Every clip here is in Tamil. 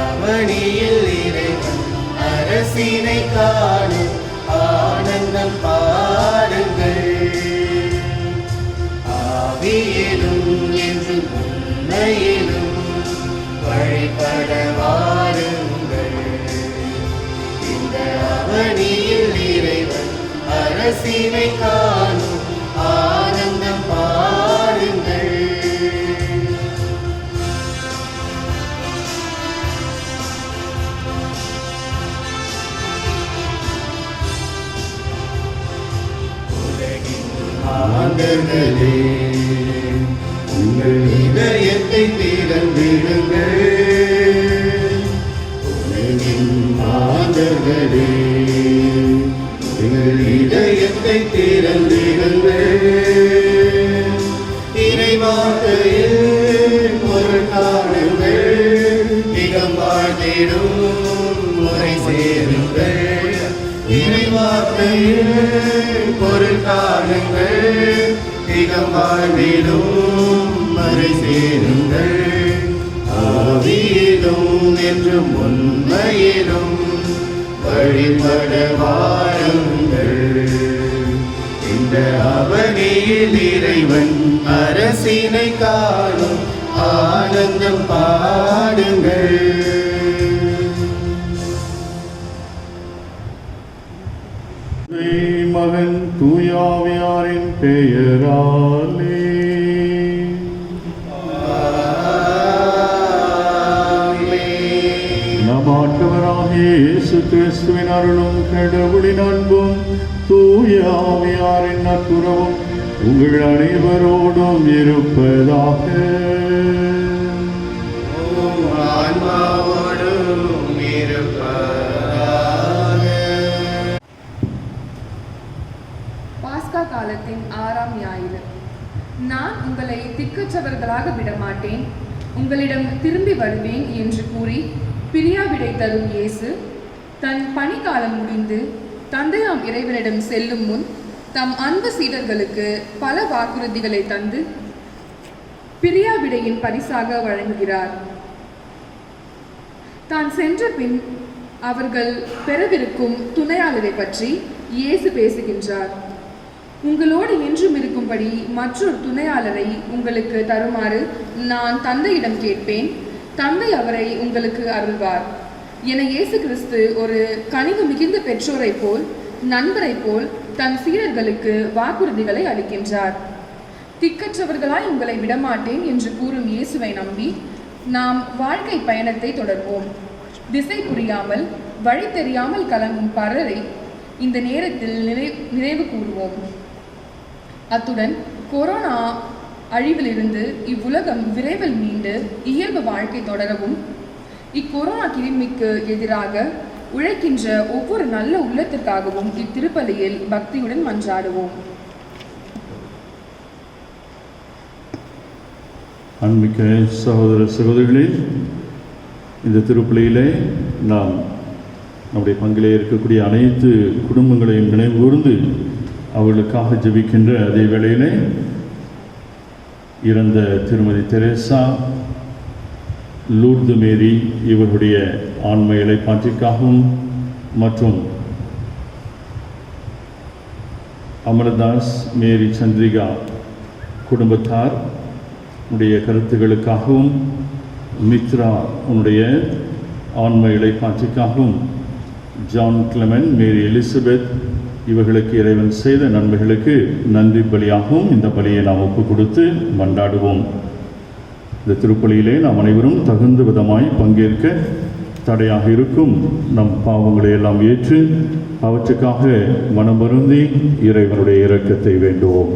அவனியில் இறைவன் அரசினை காணும் ஆனந்தம் பாடுங்கள். ஆவியிலும் என்று உண்மையிலும் வழிபட வாருங்கள். இந்த அவனியில் இறைவன் அரசினை காணும் ஆனந்தம் பாடுங்கள். மாந்தர்களே, உங்கள் இதயத்தை திறந்திடுங்கள். உலகின் மாந்தர்களே, உங்கள் இதயத்தை திறந்திடுங்கள். இறைவார்த்தையில் பொருள் காணுங்கள். இடம் வாழ்ந்திடும் முறை சேருங்கள். இறைவார்த்தையில் பொருள் காணுங்கள். இடம் வாழ்ந்திடும் முறை சேருங்கள். ஆவியிலும் என்றும் உண்மையிலும் வழிபட வாருங்கள். இந்த அவனியில் இறைவன் அரசினை காணும் ஆனந்தம் பாடுங்கள். மகன் தூயாவியாரின் பெயராலே நம் ஆண்டவராகிய இயேசு கிறிஸ்துவின் அருளும் கடவுளின் அன்பும் தூயாவியாரின் நட்புறவும் உங்கள் அனைவரோடும் இருப்பதாக. பாஸ்கா காலத்தின் 6ஆம் ஞாயிறு. நான் உங்களை திக்கற்றவர்களாக விடமாட்டேன், உங்களிடம் திரும்பி வருவேன் என்று கூறி பிரியாவிடை தரும் இயேசு தன் பணிக்காலம் முடிந்து தந்தையாம் இறைவனிடம் செல்லும் முன் தம் அன்பு சீடர்களுக்கு பல வாக்குறுதிகளை தந்து பிரியாவிடையின் பரிசாக வழங்குகிறார். தான் சென்ற பின் அவர்கள் பெறவிருக்கும் துணையாளரை பற்றி இயேசு பேசுகின்றார். உங்களோடு என்றும் இருக்கும்படி மற்றொரு துணையாளரை உங்களுக்கு தருமாறு நான் தந்தையிடம் கேட்பேன், தந்தை அவரை உங்களுக்கு அருள்வார் என இயேசு கிறிஸ்து ஒரு கனிவு மிகுந்த பெற்றோரை போல் நண்பரை போல் தன் சீடர்களுக்கு வாக்குறுதிகளை அளிக்கின்றார். திக்கற்றவர்களாய் உங்களை விடமாட்டேன் என்று கூறும் இயேசுவை நம்பி நாம் வாழ்க்கை பயணத்தை தொடர்வோம். திசை புரியாமல் வழி தெரியாமல் கலங்கும் பலரை இந்த நேரத்தில் நினைவு கூறுவோம். அத்துடன் கொரோனா அழிவிலிருந்து இவ்வுலகம் விரைவில் மீண்டு இயல்பு வாழ்க்கை தொடரவும் இக்கொரோனா கிருமிக்கு எதிராக உழைக்கின்ற ஒவ்வொரு நல்ல உள்ளத்திற்காகவும் இத்திருப்பலியில் பக்தியுடன் மன்றாடுவோம். அன்பிக்க சகோதர சகோதரிகளே, இந்த திருப்பலியிலே நாம் நம்முடைய பங்கிலே இருக்கக்கூடிய அனைத்து குடும்பங்களையும் நினைவு கூர்ந்து அவர்களுக்காக ஜெபிக்கின்ற அதே வேளையிலே இறந்த திருமதி தெரேசா, லூர்து மேரி இவர்களுடைய ஆன்ம இளைப்பாற்றிற்காகவும் மற்றும் அமரதாஸ் மேரி சந்திரிகா குடும்பத்தார் உடைய கருத்துக்களுக்காகவும் மித்ரா உன்னுடைய ஆன்ம இளைப்பாற்றிற்காகவும் ஜான் கிளமன், மேரி எலிசபெத் இவர்களுக்கு இறைவன் செய்த நன்மைகளுக்கு நன்றி பலியாகவும் இந்த பலியை நாம் ஒப்பு கொடுத்து மன்றாடுவோம். இந்த திருப்பலியிலே நாம் அனைவரும் தகுந்த விதமாய் பங்கேற்க தடையாக இருக்கும் நம் பாவங்களை எல்லாம் ஏற்று அவற்றுக்காக மனம் வருந்தி இறைவனுடைய இரக்கத்தை வேண்டுவோம்.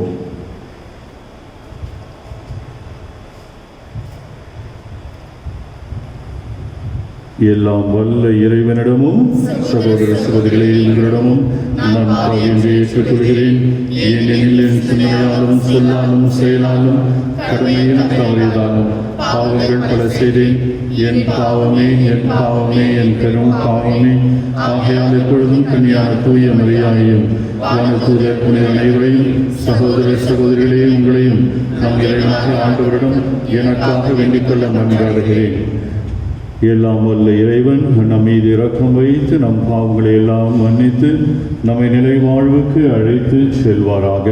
எல்லாம் வல்ல இறைவனிடமும் சகோதர சகோதரிகளே உங்களிடமும் நான் பாவியங்களை ஏற்றுக்கொள்கிறேன். ஏனெனில் என் சிந்தனையாலும் சொல்லாலும் செயலாலும் கடமையிலும் தவறியதாலும் பாவங்கள் பல செய்தேன். என் பாவமே என் பாவமே என் பெரும் பாவமே. ஆகையால் எப்பொழுதும் கன்னியான தூய மரியாதையும் வானதூதர் புனித அனைவரையும் சகோதர சகோதரிகளே உங்களையும் நம் இறைவனாக ஆண்டவரிடம் எனக்காக வேண்டிக் கொள்ள மன்றாடுகிறேன். எல்லாம் வல்ல இறைவன் நம் மீது இரக்கம் வைத்து நம் பாவங்களை எல்லாம் மன்னித்து நம்மை நிலை வாழ்வுக்கு அழைத்து செல்வாராக.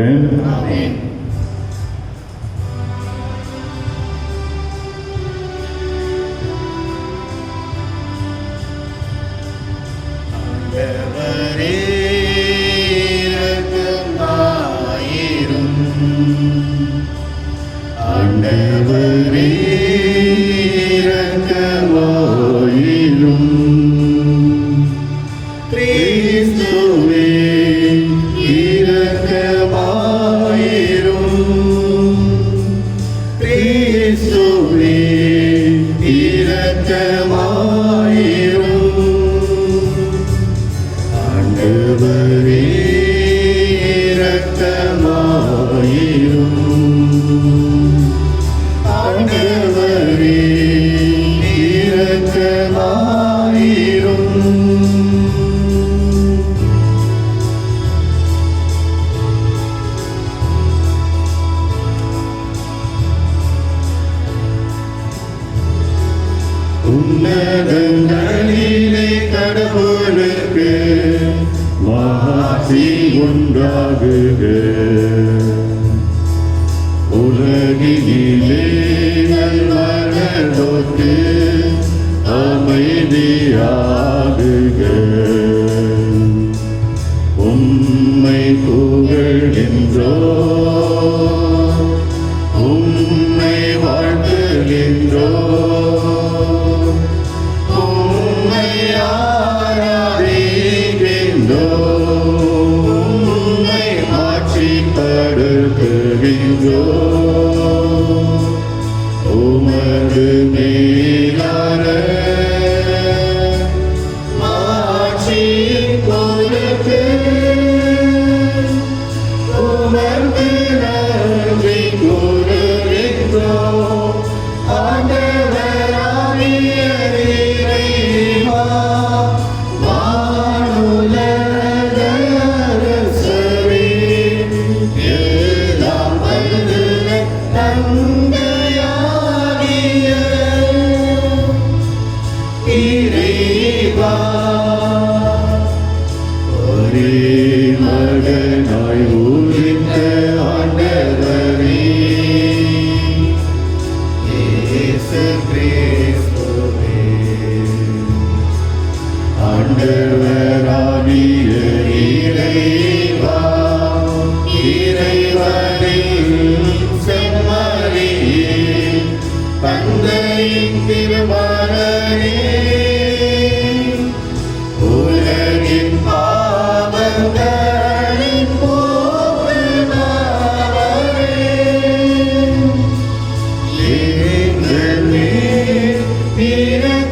ஆண்டவரே இரக்கமாயிரும். கிறிஸ்துவே இரக்கமாயிரும். கிறிஸ்துவே இரக்கமாயிரும். ஆண்டவரே இரக்கமாயிரும். ஆண்டவரே இரக்கமாயிரும். உன்னதங்களிலே கடவுளுக்கு மாட்சி உண்டாகுக. உலகினிலே நல்வரலோர்க்கு அமைதியாகுக. உம்மை புகழ்கின்றோம், உம்மை வாழ்த்துகின்றோம், உம்மை ஆராதிக்கின்றோம், உம்மை மாட்சிப்படுத்துகின்றோம். உமது மேலான மாட்சியின் பொருட்டு உமக்கு நன்றி கூறுகின்றோம். ஆண்டவராகிய இறைவா, வானுலக அரசரே, எல்லாம் வல்ல தந்தையாகிய இறைவா, ஒரே மகனாய் உதித்த ஆண்டவரே, இயேசு கிறிஸ்துவே, ஆண்டவராகிய இறைவா, இறைவனின் செம்மறியே, தந்தையின் திருமகனே, உலகின் பாவங்களை போக்குபவரே, எங்கள் மேல் இரக்கமாயிரும்.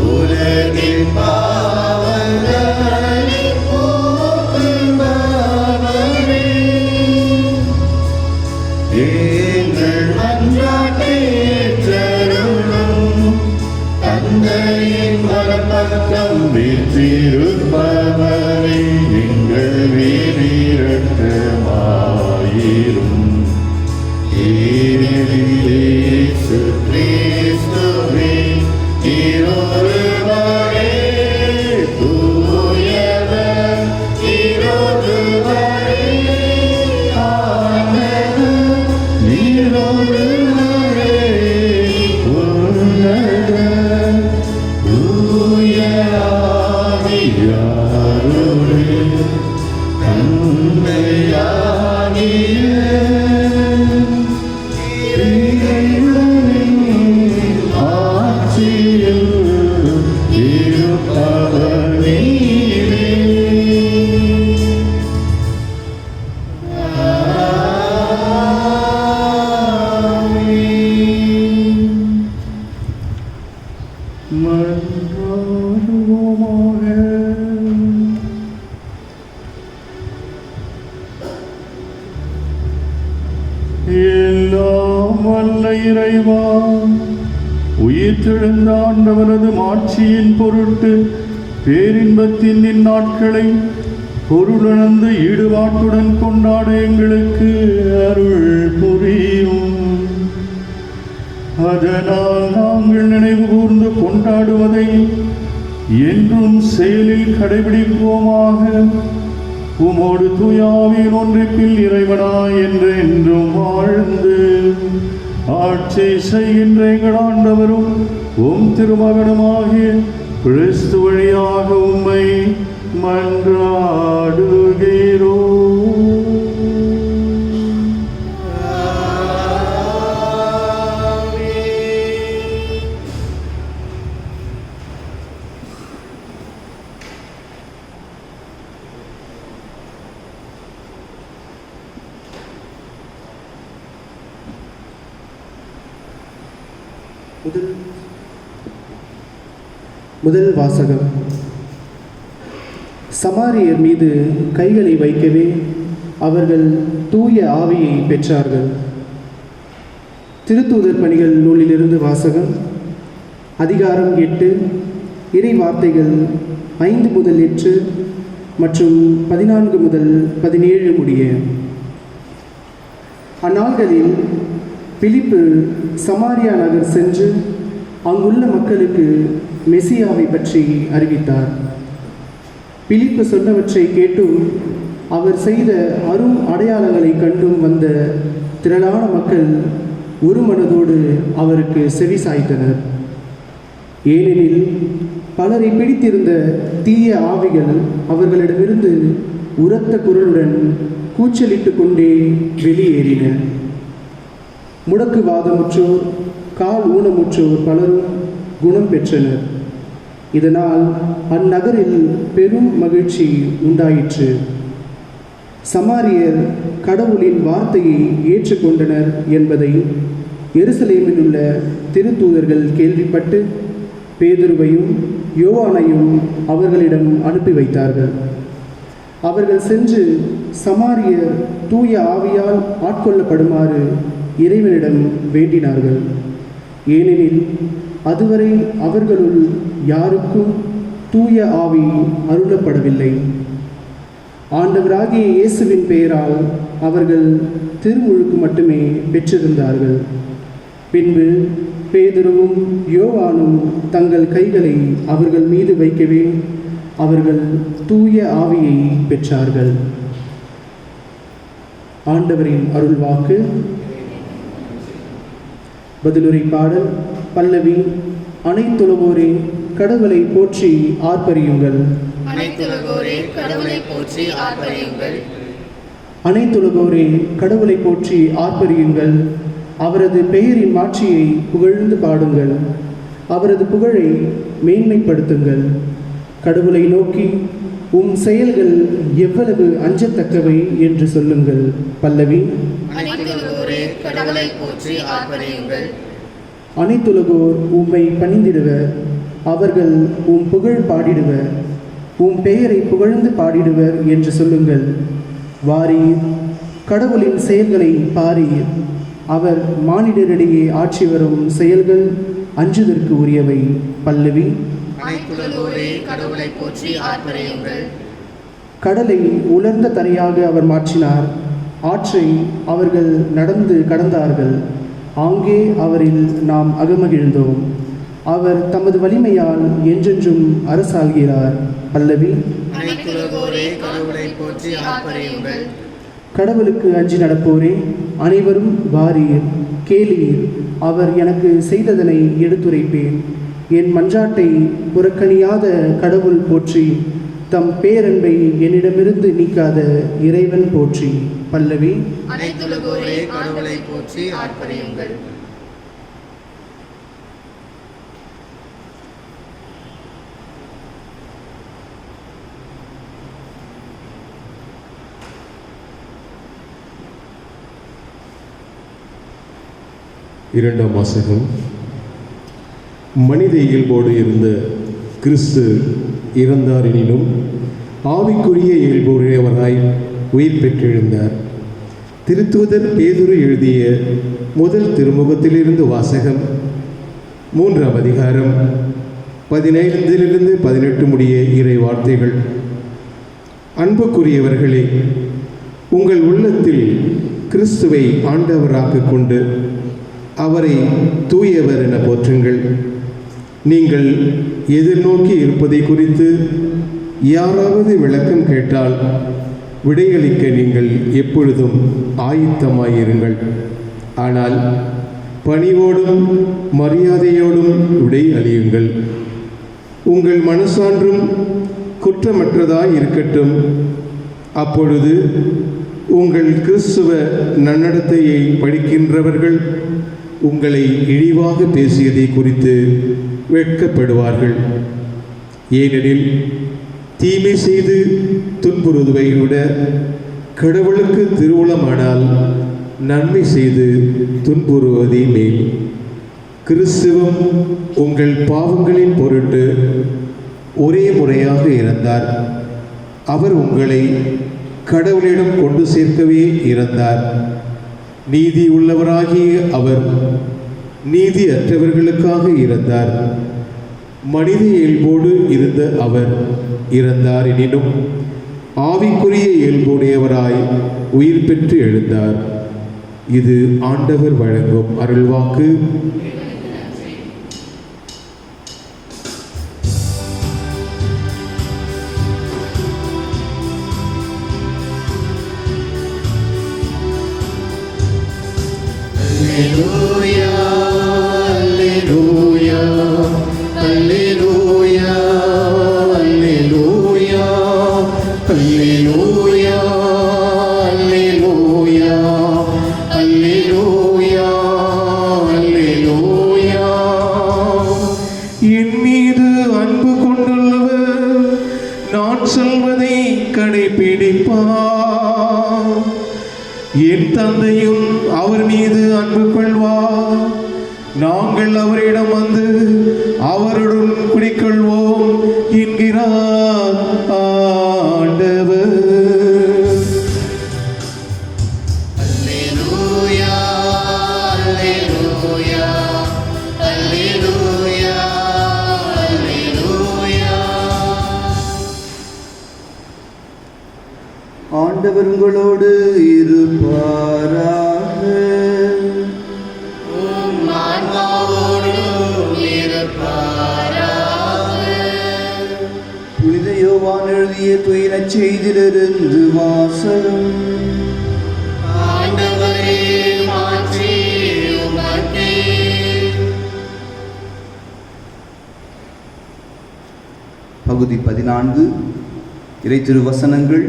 உலகின் பாவங்களை போக்குபவரே, எங்கள் மன்றாட்டை ஏற்றருளும். தந்தையின் வலப்பக்கம் வீற்றிருப்பவரே, எங்கள் மேல் இரக்கமாயிரும். இயேசு கிறிஸ்துவே, நீரொருவரே தூயவர், நீரொருவரே ஆண்டவர், நீரொருவரே உன்னதர், தூய ஆவியாரோடே தந்தையாகிய இறைவனின் ஆட்சியில் இருப்பவர் நீரே. எல்லாம் வல்ல இறைவா, உயிர்த்தெழுந்த ஆண்டவரது மாட்சியின் பொருட்டு பேரின்பத்தின் இந்நாட்களை பொருளுணர்ந்து ஈடுபாட்டுடன் கொண்டாட எங்களுக்கு அருள் புரியும். அதனால் நாங்கள் நினைவு கூர்ந்து கொண்டாடுவதை என்றும் செயலில் கடைபிடிப்போமாக. உமோடு தூயாவின் ஒன்றிப்பில் இறைவனாய் என்றென்றும் வாழ்ந்து ஆட்சி செய்கின்ற எங்கள் ஆண்டவரும் உம் திருமகனுமாகிய கிறிஸ்து வழியாக உம்மை மன்றாடுகிறோம். முதல் வாசகம். சமாரியர் மீது கைகளை வைக்கவே அவர்கள் தூய ஆவியை பெற்றார்கள். திருத்தூதர் பணிகள் நூலிலிருந்து வாசகம். அதிகாரம் 8, இறை வார்த்தைகள் 5 முதல் 8 மற்றும் 14 முதல் 17 முடிய. அந்நாள்களில் பிலிப்பு சமாரியா நகர் சென்று அங்குள்ள மக்களுக்கு மெசியாவை பற்றி அறிவித்தார். பிலிப்பு சொன்னவற்றை கேட்டும் அவர் செய்த அரும் அடையாளங்களை கண்டும் வந்த திரளான மக்கள் ஒரு மனதோடு அவருக்கு செவி சாய்த்தனர். ஏனெனில் பலரை பிடித்திருந்த தீய ஆவிகள் அவர்களிடமிருந்து உரத்த குரலுடன் கூச்சலிட்டு கொண்டே வெளியேறின. முடக்குவாதமுற்றோர், கால் ஊனமுற்றோர் பலரும் குணம் பெற்றனர். இதனால் அந்நகரில் பெரும் மகிழ்ச்சி உண்டாயிற்று. சமாரியர் கடவுளின் வார்த்தையை ஏற்றுக்கொண்டனர் என்பதை எருசலேமில் உள்ள திருத்தூதர்கள் கேள்விப்பட்டு பேதுருவையும் யோவானையும் அவர்களிடம் அனுப்பி வைத்தார்கள். அவர்கள் சென்று சமாரியர் தூய ஆவியால் ஆட்கொள்ளப்படுமாறு இறைவனிடம் வேண்டினார்கள். ஏனெனில் அதுவரை அவர்களுள் யாருக்கும் தூய ஆவி அருளப்படவில்லை. ஆண்டவராகிய இயேசுவின் பெயரால் அவர்கள் திருமுழுக்கு மட்டுமே பெற்றிருந்தார்கள். பின்பு பேதுருவும் யோவானும் தங்கள் கைகளை அவர்கள் மீது வைக்கவே அவர்கள் தூய ஆவியை பெற்றார்கள். ஆண்டவரின் அருள்வாக்கு. பதிலுரை பாடல். பல்லவி. அனைத்துலகோரே கடவுளை போற்றி ஆர்ப்பரியுங்கள். அனைத்துலகோரே கடவுளை போற்றி ஆர்ப்பரியுங்கள். அனைத்துலகோரே கடவுளை போற்றி ஆர்ப்பரியுங்கள். அவரது பெயரின் மாட்சியை புகழ்ந்து பாடுங்கள். அவரது புகழை மேன்மைப்படுத்துங்கள். கடவுளை நோக்கி உம் செயல்கள் எவ்வளவு அஞ்சத்தக்கவை என்று சொல்லுங்கள். பல்லவி. அனைத்துலகோரே கடவுளை போற்றி ஆர்ப்பரியுங்கள். அனைத்துலகோர் உம்மை பணிந்திடுவர். அவர்கள் உம் புகழ் பாடிடுவர். உம் பெயரை புகழ்ந்து பாடிடுவர் என்று சொல்லுங்கள். வாரீர், கடவுளின் செயல்களை பாரீர். அவர் மானிடரிடையே ஆட்சி வரும் செயல்கள் அஞ்சுதற்கு உரியவை. பல்லவி. அனைத்துலகோரே கடவுளை போற்றி ஆர்ப்பரியுங்கள். கடலை உலர்ந்த தரையாக அவர் மாற்றினார். ஆற்றை அவர்கள் நடந்து கடந்தார்கள். ஆங்கே அவரில் நாம் அகமகிழ்ந்தோம். அவர் தமது வலிமையால் என்றென்றும் அரசாகிறார். பல்லவி. அனைத்துலகோரே கடவுளை போற்றி ஆர்ப்பரியுங்கள். கடவுளுக்கு அஞ்சி நடப்போரே, அனைவரும் வாரீர், கேளீர். அவர் எனக்கு செய்ததனை எடுத்துரைப்பேன். என் மன்றாட்டை புறக்கணியாத கடவுள் போற்றி. தம் பேரன்பை என்னிடமிருந்து நீக்காத இறைவன் போற்றி. பல்லவி. அனைத்துலகோரே கடவுளை போற்றி ஆர்ப்பரியுங்கள். இரண்டாம் வாசகம். மனித இயல்போடு இருந்த கிறிஸ்து இறந்தார் எனினும் ஆவிக்குரிய இயல்புடையவராய் உயிர் பெற்றெழுந்தார். திருத்தூதர் பேதுரு எழுதிய முதல் திருமுகத்திலிருந்து வாசகம். 3ஆம் அதிகாரம் 15 18 முடிய இறை வார்த்தைகள். அன்புக்குரியவர்களே, உங்கள் உள்ளத்தில் கிறிஸ்துவை ஆண்டவராக கொண்டு அவரை தூயவர் என போற்றுங்கள். நீங்கள் எதிர்நோக்கி இருப்பதை குறித்து யாராவது விளக்கம் கேட்டால் விடையளிக்க நீங்கள் எப்பொழுதும் ஆயத்தமாயிருங்கள். ஆனால் பணிவோடும் மரியாதையோடும் விடை அளியுங்கள். உங்கள் மனசான்றும் குற்றமற்றதாய் இருக்கட்டும். அப்பொழுது உங்கள் கிறிஸ்துவ நன்னடத்தையை படிக்கின்றவர்கள் உங்களை இழிவாக பேசியதை குறித்து வெட்கப்படுவார்கள். ஏனெனில் தீமை செய்து துன்புறுவதை விட கடவுளுக்கு திருவுளமானால் நன்மை செய்து துன்புறுவதே மேல். கிறிஸ்துவும் உங்கள் பாவங்களின் பொருட்டு ஒரே முறையாக இறந்தார். அவர் உங்களை கடவுளிடம் கொண்டு சேர்க்கவே இறந்தார். நீதி உள்ளவராகிய அவர் நீதி அற்றவர்களுக்காக இறந்தார். மனித இயல்போடு இருந்த அவர் இறந்தார் எனினும் ஆவிக்குரிய இயல்புடையவராய் உயிர் பெற்று எழுந்தார். இது ஆண்டவர் வழங்கும் அருள்வாக்கு. Alleluia, Alleluia, Alleluia, Alleluia, Alleluia, Alleluia, Alleluia, Alleluia. என் மீது அன்பு கொண்டுள்ளவர் நான் சொல்வதை கடைபிடிப்பார். என் தந்தையும் அவர் மீது அன்பு கொள்வார். நாங்கள் அவரிடம் வந்து அவருடன் குடிக்கொள்வோம் என்கிறார் ஆண்டவர். Alleluia, Alleluia, Alleluia, Alleluia. ஆண்டவர் உங்களோடு இருப்பாராக. உம் ஆன்மாவோடும் இருப்பாராக. புனித யோவான் எழுதிய தூய நற்செய்தியிலிருந்து வாசகம். ஆண்டவரே, மாற்றி உமக்கே. பகுதி 14 இறை திருவசனங்கள்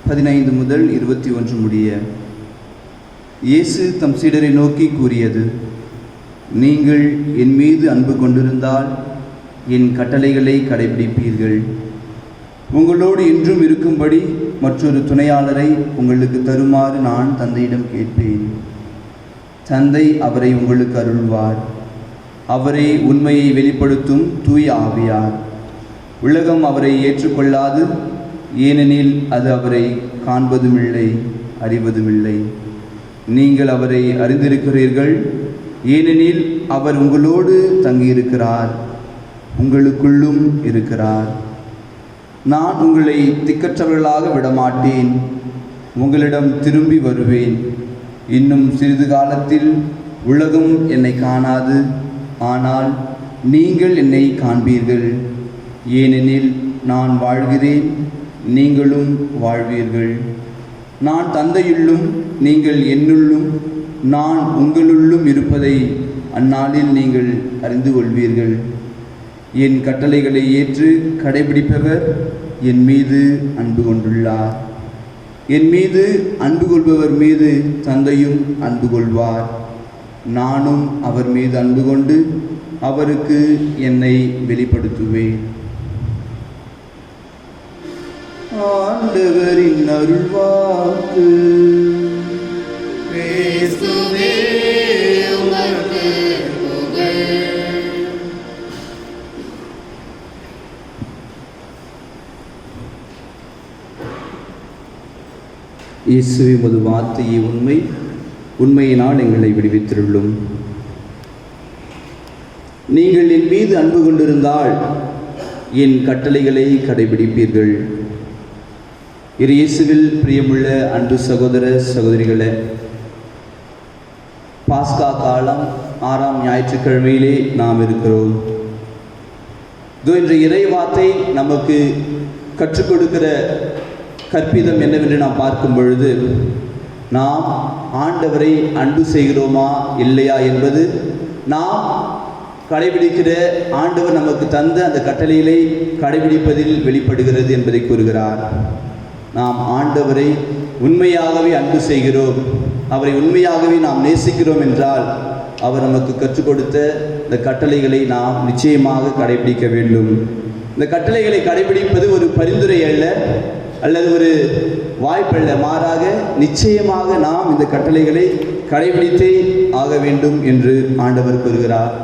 15 முதல் 21 முடிய. இயேசு தம் சீடரை நோக்கி கூறியது: நீங்கள் என் மீது அன்பு கொண்டிருந்தால் என் கட்டளைகளை கடைபிடிப்பீர்கள். உங்களோடு என்றும் இருக்கும்படி மற்றொரு துணையாளரை உங்களுக்கு தருமாறு நான் தந்தையிடம் கேட்பேன். தந்தை அவரை உங்களுக்கு அருள்வார். அவரே உண்மையை வெளிப்படுத்தும் தூய ஆவியார். உலகம் அவரை ஏற்றுக்கொள்ளாது, ஏனெனில் அது அவரை காண்பதுமில்லை, அறிவதுமில்லை. நீங்கள் அவரை அறிந்திருக்கிறீர்கள், ஏனெனில் அவர் உங்களோடு தங்கியிருக்கிறார், உங்களுக்குள்ளும் இருக்கிறார். நான் உங்களை திக்கற்றவர்களாக விடமாட்டேன், உங்களிடம் திரும்பி வருவேன். இன்னும் சிறிது காலத்தில் உலகம் என்னை காணாது, ஆனால் நீங்கள் என்னை காண்பீர்கள். ஏனெனில் நான் வாழ்கிறேன், நீங்களும் வாழ்வீர்கள். நான் தந்தையுள்ளும் நீங்கள் என்னுள்ளும் நான் உங்களுள்ளும் இருப்பதை அந்நாளில் நீங்கள் அறிந்து கொள்வீர்கள். என் கட்டளைகளை ஏற்று கடைபிடிப்பவர் என் மீது அன்பு கொண்டுள்ளார். என் மீது அன்பு கொள்பவர் மீது தந்தையும் அன்பு கொள்வார். நானும் அவர் மீது அன்பு கொண்டு அவருக்கு என்னை வெளிப்படுத்துவேன். ஆண்டவரின் அருள்வாக்கு. கிறிஸ்துவே, உமக்கு புகழ். இயேசுவே, உமது வார்த்தையே உண்மை, உண்மையினால் எங்களை விடுவித்திருளும். நீங்கள் என் மீது அன்பு கொண்டிருந்தால் என் கட்டளைகளை கடைபிடிப்பீர்கள். இயேசுவில் பிரியமுள்ள அன்பு சகோதர சகோதரிகளே, பாஸ்கா காலம் 6ஆம் ஞாயிற்றுக்கிழமையிலே நாம் இருக்கிறோம். இன்று இறைவார்த்தை நமக்கு கற்றுக் கொடுக்கிற கற்பிதம் என்னவென்று நாம் பார்க்கும் பொழுது, நாம் ஆண்டவரை அன்பு செய்கிறோமா இல்லையா என்பது நாம் கடைபிடிக்கிற ஆண்டவர் நமக்கு தந்த அந்த கட்டளைகளை கடைபிடிப்பதில் வெளிப்படுகிறது என்பதை கூறுகிறார். நாம் ஆண்டவரை உண்மையாகவே அன்பு செய்கிறோம், அவரை உண்மையாகவே நாம் நேசிக்கிறோம் என்றால் அவர் நமக்கு கற்றுக் கொடுத்த இந்த கட்டளைகளை நாம் நிச்சயமாக கடைபிடிக்க வேண்டும். இந்த கட்டளைகளை கடைபிடிப்பது ஒரு பரிந்துரை அல்லது ஒரு வாய்ப்பல்ல, மாறாக நிச்சயமாக நாம் இந்த கட்டளைகளை கடைபிடித்தே ஆக வேண்டும் என்று ஆண்டவர் கூறுகிறார்.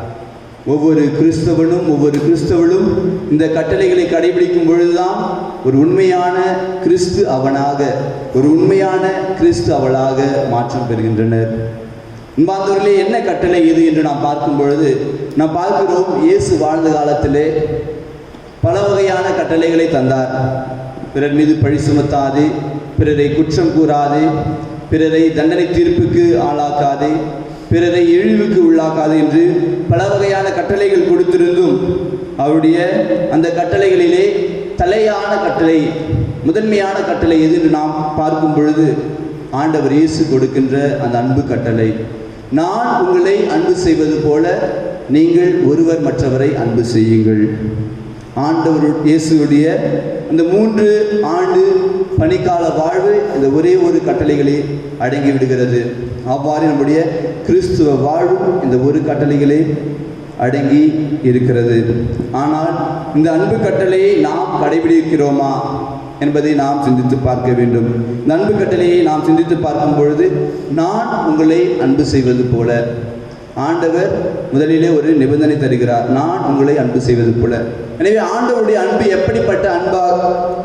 ஒவ்வொரு கிறிஸ்தவனும் இந்த கட்டளைகளை கடைபிடிக்கும் பொழுதுதான் ஒரு உண்மையான கிறிஸ்து அவனாக, ஒரு உண்மையான கிறிஸ்து அவளாக மாற்றம் பெறுகின்றனர். அன்பார்ந்தவர்களே, என்ன கட்டளை இது என்று நாம் பார்க்கும் பொழுது நாம் பார்க்கிறோம், இயேசு வாழ்ந்த காலத்திலே பல வகையான கட்டளைகளை தந்தார். பிறர் மீது பழி சுமத்தாதே, பிறரை குற்றம் கூறாதே, பிறரை தண்டனை தீர்ப்புக்கு ஆளாக்காதே, பிறரை இழிவுக்கு உள்ளாக்காது என்று பல வகையான கட்டளைகள் கொடுத்திருந்தும் அவருடைய அந்த கட்டளைகளிலே தலையான கட்டளை, முதன்மையான கட்டளை எது என்று நாம் பார்க்கும் பொழுது ஆண்டவர் இயேசு கொடுக்கின்ற அந்த அன்பு கட்டளை. நான் உங்களை அன்பு செய்வது போல நீங்கள் ஒருவர் மற்றவரை அன்பு செய்யுங்கள். ஆண்டவர் இயேசுடைய அந்த 3 ஆண்டு பணிக்கால வாழ்வு இந்த ஒரே ஒரு கட்டளைகளே அடங்கி விடுகிறது. அவ்வாறு நம்முடைய கிறிஸ்துவ வாழ்வும் இந்த ஒரு கட்டளைகளே அடங்கி இருக்கிறது. ஆனால் இந்த அன்பு கட்டளையை நாம் கடைபிடிக்கிறோமா என்பதை நாம் சிந்தித்து பார்க்க வேண்டும். இந்த அன்பு கட்டளையை நாம் சிந்தித்து பார்க்கும் பொழுது, நான் உங்களை அன்பு செய்வது போல, ஆண்டவர் முதலிலே ஒரு நிபந்தனை தருகிறார், நான் உங்களை அன்பு செய்வது போல. எனவே ஆண்டவருடைய அன்பு எப்படிப்பட்ட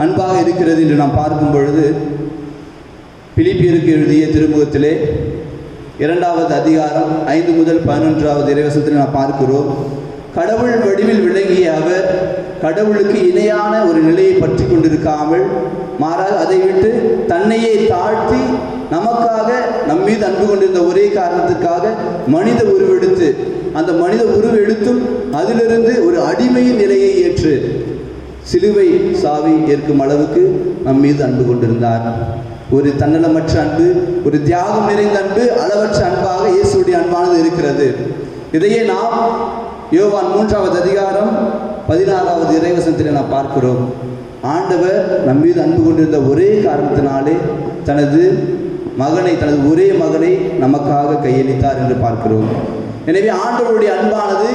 அன்பாக இருக்கிறது என்று நாம் பார்க்கும் பொழுது, பிலிப்பியருக்கு எழுதிய திருமுகத்திலே 2வது அதிகாரம் 5 முதல் 11வது இறைவசனத்தில் நாம் பார்க்கிறோம். கடவுள் வடிவில் விளங்கிய அவர் கடவுளுக்கு இணையான ஒரு நிலையை பற்றி கொண்டிருக்காமல், மாறாக அதை விட்டு தன்னையே தாழ்த்தி நமக்காக நம் மீது அன்பு கொண்டிருந்த ஒரே காரணத்துக்காக மனித உருவெடுத்து, அந்த மனித உருவெடுத்தும் அதிலிருந்து ஒரு அடிமையின் நிலையை ஏற்று சிலுவை சாவி ஏற்கும் அளவுக்கு நம் மீது அன்பு கொண்டிருந்தார். ஒரு தன்னலமற்ற அன்பு, ஒரு தியாகம் நிறைந்த அன்பு, அளவற்ற அன்பாக இயேசுடைய அன்பானது இருக்கிறது. இதையே நாம் யோவான் 3வது அதிகாரம் 16வது இறைவசனத்தில் நாம் பார்க்கிறோம். ஆண்டவர் நம் மீது அன்பு கொண்டிருந்த ஒரே காரணத்தினாலே தனது ஒரே மகனை நமக்காக கையளித்தார் என்று பார்க்கிறோம். எனவே ஆண்டவருடைய அன்பானது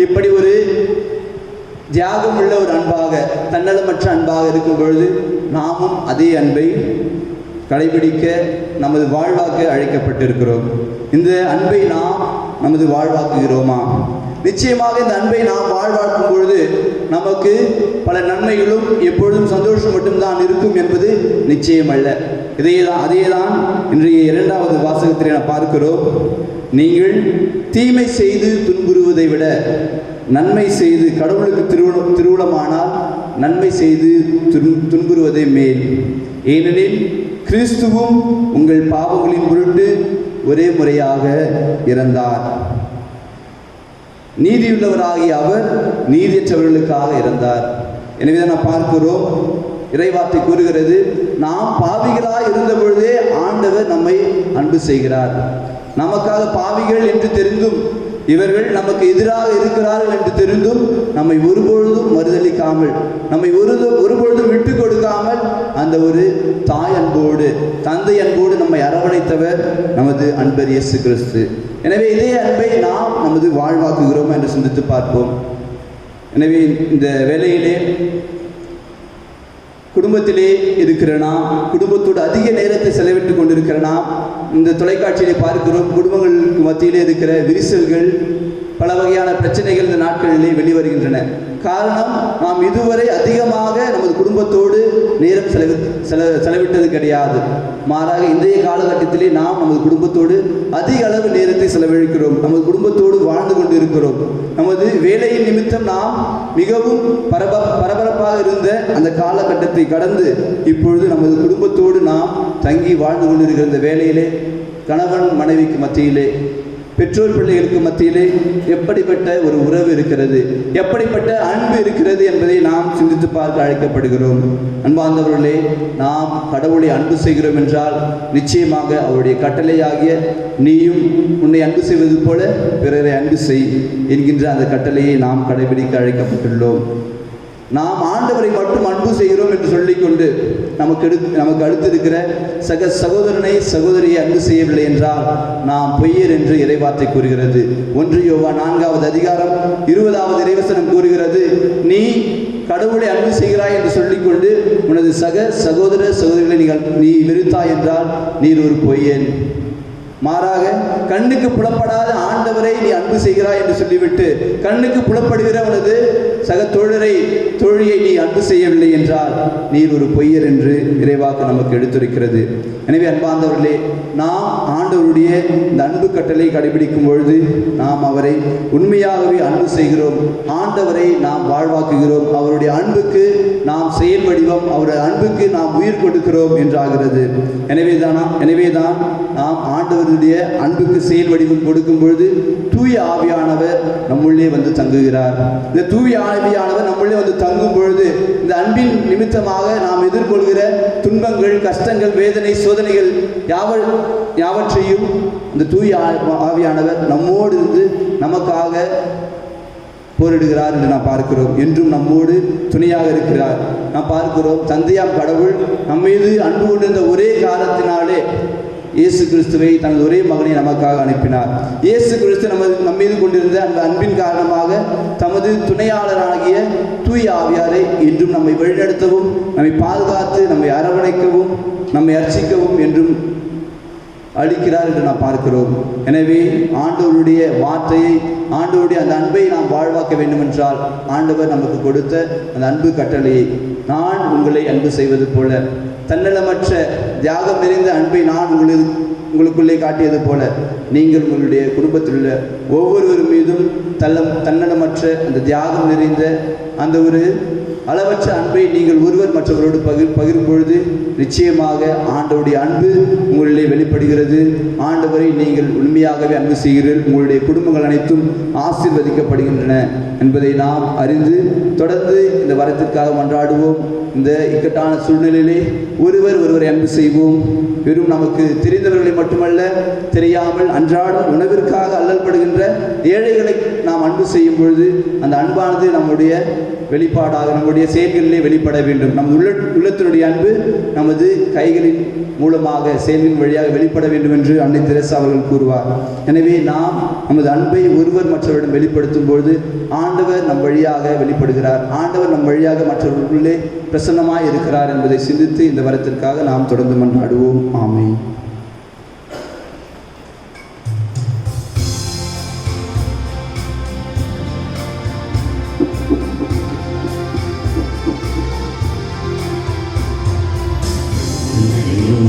இப்படி ஒரு தியாகம் உள்ள ஒரு அன்பாக, தன்னலமற்ற அன்பாக இருக்கும் பொழுது நாமும் அதே அன்பை கடைபிடிக்க நமது வாழ்வாக்க அழைக்கப்பட்டிருக்கிறோம். இந்த அன்பை நாம் நமது வாழ்வாக்குகிறோமா? நிச்சயமாக இந்த அன்பை நாம் வாழ்வாக்கும் பொழுது நமக்கு பல நன்மைகளும் எப்பொழுதும் சந்தோஷம் மட்டும்தான் இருக்கும் என்பது நிச்சயம் அல்ல. அதேதான் இன்றைய 2வது வாசகத்தில் நாம் பார்க்கிறோம். நீங்கள் தீமை செய்து துன்புறுவதை விட நன்மை செய்து, கடவுளுக்கு திருவுளமானால் நன்மை செய்து துன்புறுவதை மேல். ஏனெனில் கிறிஸ்துவும் உங்கள் பாவங்களின் பொருட்டு ஒரே முறையாக இறந்தார். நீதியுள்ளவராகிய அவர் நீதியற்றவர்களுக்காக இறந்தார். எனவே நாம் பார்க்கிறோம், இறைவார்த்தை கூறுகிறது, நாம் பாவிகளாய் இருந்த பொழுதே ஆண்டவர் நம்மை அன்பு செய்கிறார். நமக்காக பாவிகள் என்று தெரிந்தும், இவர்கள் நமக்கு எதிராக இருக்கிறார்கள் என்று தெரிந்தும் நம்மை ஒருபொழுதும் மறுதளிக்காமல், நம்மை ஒருபொழுதும் விட்டு கொடுக்காமல் அந்த ஒரு தாய் அன்போடு, தந்தை அன்போடு நம்மை அரவணைத்தவர் நமது அன்பர் இயேசு கிறிஸ்து. எனவே இதே அன்பை நாம் நமது வாழ்வாக்குகிறோம் என்று சிந்தித்து பார்ப்போம். எனவே இந்த வேளையிலே குடும்பத்திலே இருக்கிற நாம், குடும்பத்தோடு அதிக நேரத்தை செலவிட்டு கொண்டிருக்கிற நாம், இந்த தொலைக்காட்சியிலே பார்க்கிறோம், குடும்பங்களுக்கு மத்தியிலே இருக்கிற விரிசல்கள், பல வகையான பிரச்சனைகள் இந்த நாட்களிலே வெளிவருகின்றன. காரணம், நாம் இதுவரை அதிகமாக நமது குடும்பத்தோடு நேரம் செலவிட்டது கிடையாது. மாறாக இன்றைய காலகட்டத்திலே நாம் நமது குடும்பத்தோடு அதிக அளவு நேரத்தை செலவழிக்கிறோம். நமது குடும்பத்தோடு வாழ்ந்து கொண்டு இருக்கிறோம். நமது வேலையின் நிமித்தம் நாம் மிகவும் பரபரப்பாக இருந்த அந்த காலகட்டத்தை கடந்து இப்பொழுது நமது குடும்பத்தோடு நாம் தங்கி வாழ்ந்து கொண்டிருக்கிற இந்த வேலையிலே கணவன் மனைவிக்கு மத்தியிலே பெற்றோர் பிள்ளைகளுக்கு மத்தியிலே எப்படிப்பட்ட ஒரு உறவு இருக்கிறது, எப்படிப்பட்ட அன்பு இருக்கிறது என்பதை நாம் சிந்தித்து பார்க்க அழைக்கப்படுகிறோம். அன்பார்ந்தவர்களே, நாம் கடவுளை அன்பு செய்கிறோம் என்றால் நிச்சயமாக அவருடைய கட்டளையாகிய நீயும் உன்னை அன்பு செய்வது போல பிறரை அன்பு செய் என்கின்ற அந்த கட்டளையை நாம் கடைபிடிக்க அழைக்கப்பட்டுள்ளோம். நாம் ஆண்டவரை மட்டும் அன்பு செய்கிறோம் என்று சொல்லிக்கொண்டு நமக்கு அடுத்திருக்கிற சகோதரனை சகோதரியை அன்பு செய்யவில்லை என்றால் நாம் பொய்யர் என்று இறைவார்த்தை கூறுகிறது. 1 யோவான் 4வது அதிகாரம் 20வது இறைவசனம் கூறுகிறது, நீ கடவுளை அன்பு செய்கிறாய் என்று சொல்லிக்கொண்டு உனது சகோதர சகோதரிகளை நீ வெறுத்தாய் என்றால் நீர் ஒரு பொய்யன். மாறாக கண்ணுக்கு புலப்படாத ஆண்டவரை நீ அன்பு செய்கிறாய் என்று சொல்லிவிட்டு கண்ணுக்கு புலப்படுகிற உனது சக தோழியை நீ அன்பு செய்யவில்லை என்றால் நீர் ஒரு பொய்யர் என்று இறைவாக்கு நமக்கு எடுத்துரைக்கிறது. எனவே அன்பார்ந்தவர்களே, நாம் ஆண்டவருடைய இந்த அன்பு கட்டளை கடைபிடிக்கும் பொழுது நாம் அவரை உண்மையாகவே அன்பு செய்கிறோம், ஆண்டவரை நாம் வாழ்வாக்குகிறோம், அவருடைய அன்புக்கு நாம் செயல் வடிவம், அவருடைய அன்புக்கு நாம் உயிர் கொடுக்கிறோம் என்றாகிறது. எனவேதான் நாம் ஆண்டவருடைய அன்புக்கு செயல் வடிவம் கொடுக்கும் பொழுது தூய ஆவியானவர் நம்முள்ளே வந்து தங்குகிறார். இந்த தூய ஆவியானவர் நம்முள்ளே வந்து தங்கும் பொழுது இந்த அன்பின் நிமித்தமாக நாம் எதிர்கொள்கிற துன்பங்கள், கஷ்டங்கள், வேதனை, சோதனைகள் யாவற்றையும் இந்த தூய ஆவியானவர் நம்மோடு இருந்து நமக்காக போரிடுகிறார் என்று நாம் பார்க்கிறோம். என்றும் நம்மோடு துணையாக இருக்கிறார். நாம் பார்க்கிறோம், தந்தையாம் கடவுள் நம்மீது அன்பு கொண்டிருந்த ஒரே காரணத்தினாலே இயேசு கிறிஸ்துவை தனது ஒரே மகனை நமக்காக அனுப்பினார். இயேசு கிறிஸ்து நம்மீது கொண்டிருந்த அந்த அன்பின் காரணமாக தமது துணையாளராகிய தூய ஆவியாரை இன்றும் நம்மை வழிநடத்தவும், நம்மை பாதுகாத்து, நம்மை அரவணைக்கவும், நம்மை அர்ச்சிக்கவும் என்றும் அளிக்கிறார் என்று நாம் பார்க்கிறோம். எனவே ஆண்டவருடைய வார்த்தையை, ஆண்டவருடைய அந்த அன்பை நாம் வாழ்வாக்க வேண்டும் என்றால் ஆண்டவர் நமக்கு கொடுத்த அந்த அன்பு கட்டளையை, நான் உங்களை அன்பு செய்வது போல, தன்னலமற்ற தியாகம் நிறைந்த அன்பை நான் உங்களுக்குள்ளே காட்டியது போல நீங்கள் உங்களுடைய குடும்பத்தில் உள்ள ஒவ்வொருவர் மீதும் தன்னலமற்ற அந்த தியாகம் நிறைந்த அந்த ஒரு அளவற்ற அன்பை நீங்கள் ஒருவர் மற்றவரோடு பகிரும் பொழுது நிச்சயமாக ஆண்டவருடைய அன்பு உங்களிலே வெளிப்படுகிறது. ஆண்டவரை நீங்கள் உண்மையாகவே அன்பு செய்கிறீர்கள். உங்களுடைய குடும்பங்கள் அனைத்தும் ஆசீர்வதிக்கப்படுகின்றன என்பதை நாம் அறிந்து தொடர்ந்து இந்த வரத்திற்காக மன்றாடுவோம். இந்த இக்கட்டான சூழ்நிலையிலே ஒருவரை அன்பு செய்வோம். வெறும் நமக்கு தெரிந்தவர்களை மட்டுமல்ல, தெரியாமல் அன்றாடம் உணவிற்காக அல்லல்படுகின்ற ஏழைகளை நாம் அன்பு செய்யும் பொழுது அந்த அன்பானது நம்முடைய வெளிப்பாடாக, நம்முடைய செயல்களிலே வெளிப்பட வேண்டும். நம் உள்ளத்தினுடைய அன்பு நமது கைகளின் மூலமாக, செயல்களின் வழியாக வெளிப்பட வேண்டும் என்று அன்னை தெரசா அவர்கள் கூறுவார். எனவே நாம் நமது அன்பை ஒருவர் மற்றவரிடம் வெளிப்படுத்தும் பொழுது ஆண்டவர் நம் வழியாக வெளிப்படுகிறார். ஆண்டவர் நம் வழியாக மற்றவர்களுக்குள்ளே பிரசன்னமாய் இருக்கிறார் என்பதை சிந்தித்து இந்த வரத்திற்காக நாம் தொடர்ந்து மன்றாடுவோம். ஆமென்.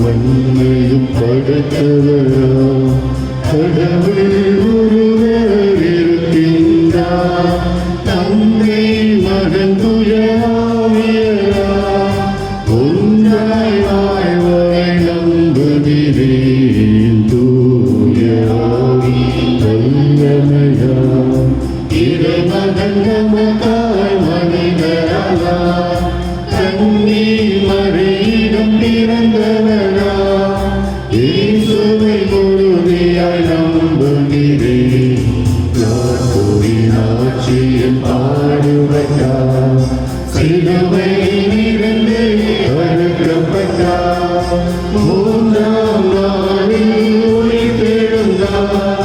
மண்ணையும் படைத்தவரா கடவுள் ஒருவர் இருக்கின்றார், தந்தை மகன் தூய ஆவியாரா, ஒன்றாய் வாழ்வரை நம்புகிறேன். தூய ஆவி வல்லமையா இறைமகன் நமக்காய் மனிதரானார், கன்னி மரியிடம் பிறந்தவரா, இயேசுவை முழுமையாய் நம்புகிறேன். யாக்கோபின் ஆட்சியில் பாடுபட்டார், சிலுவையிலிருந்து அறுக்கப்பட்டார், 3ஆம் நாளில் உயிர்த்தெழுந்தார்,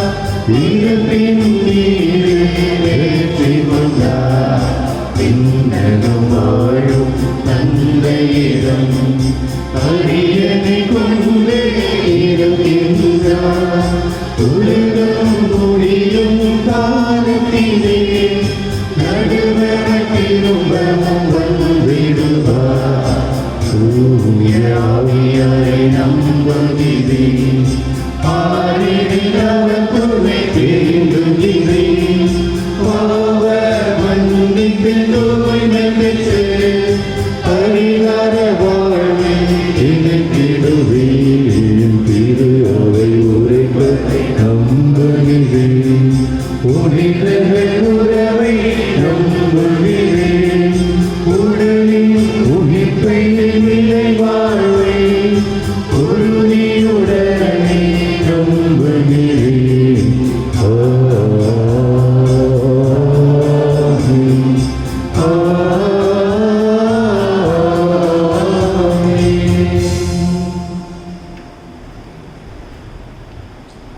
இறப்பின் மீது வெற்றி கொண்டார். பின்னரும் வாழும் தந்தையிடம் அரியணை கொண்டு இருக்கின்றார், உலகம் முடியும் காலத்திலே நடுவர திரும்பவும் வந்திடுவார். தூய ஆவியாரை நம்புகிறேன், பாரினில் அவர் துணை வேண்டுகிறேன். பாவ மன்னிப்பில் தூய்மை பெற்று பரிகார வாழ்வை இணைத்திடுவேன். திரு அவை உரைப்பதை நம்புகிறேன். புனிதர்கள் உறவை நம்புகிறேன். உடலின் உயிர்ப்பை நிலை வாழ்வை உறுதியுடனே நம்புகிறேன். ஆமென். ஆமென்.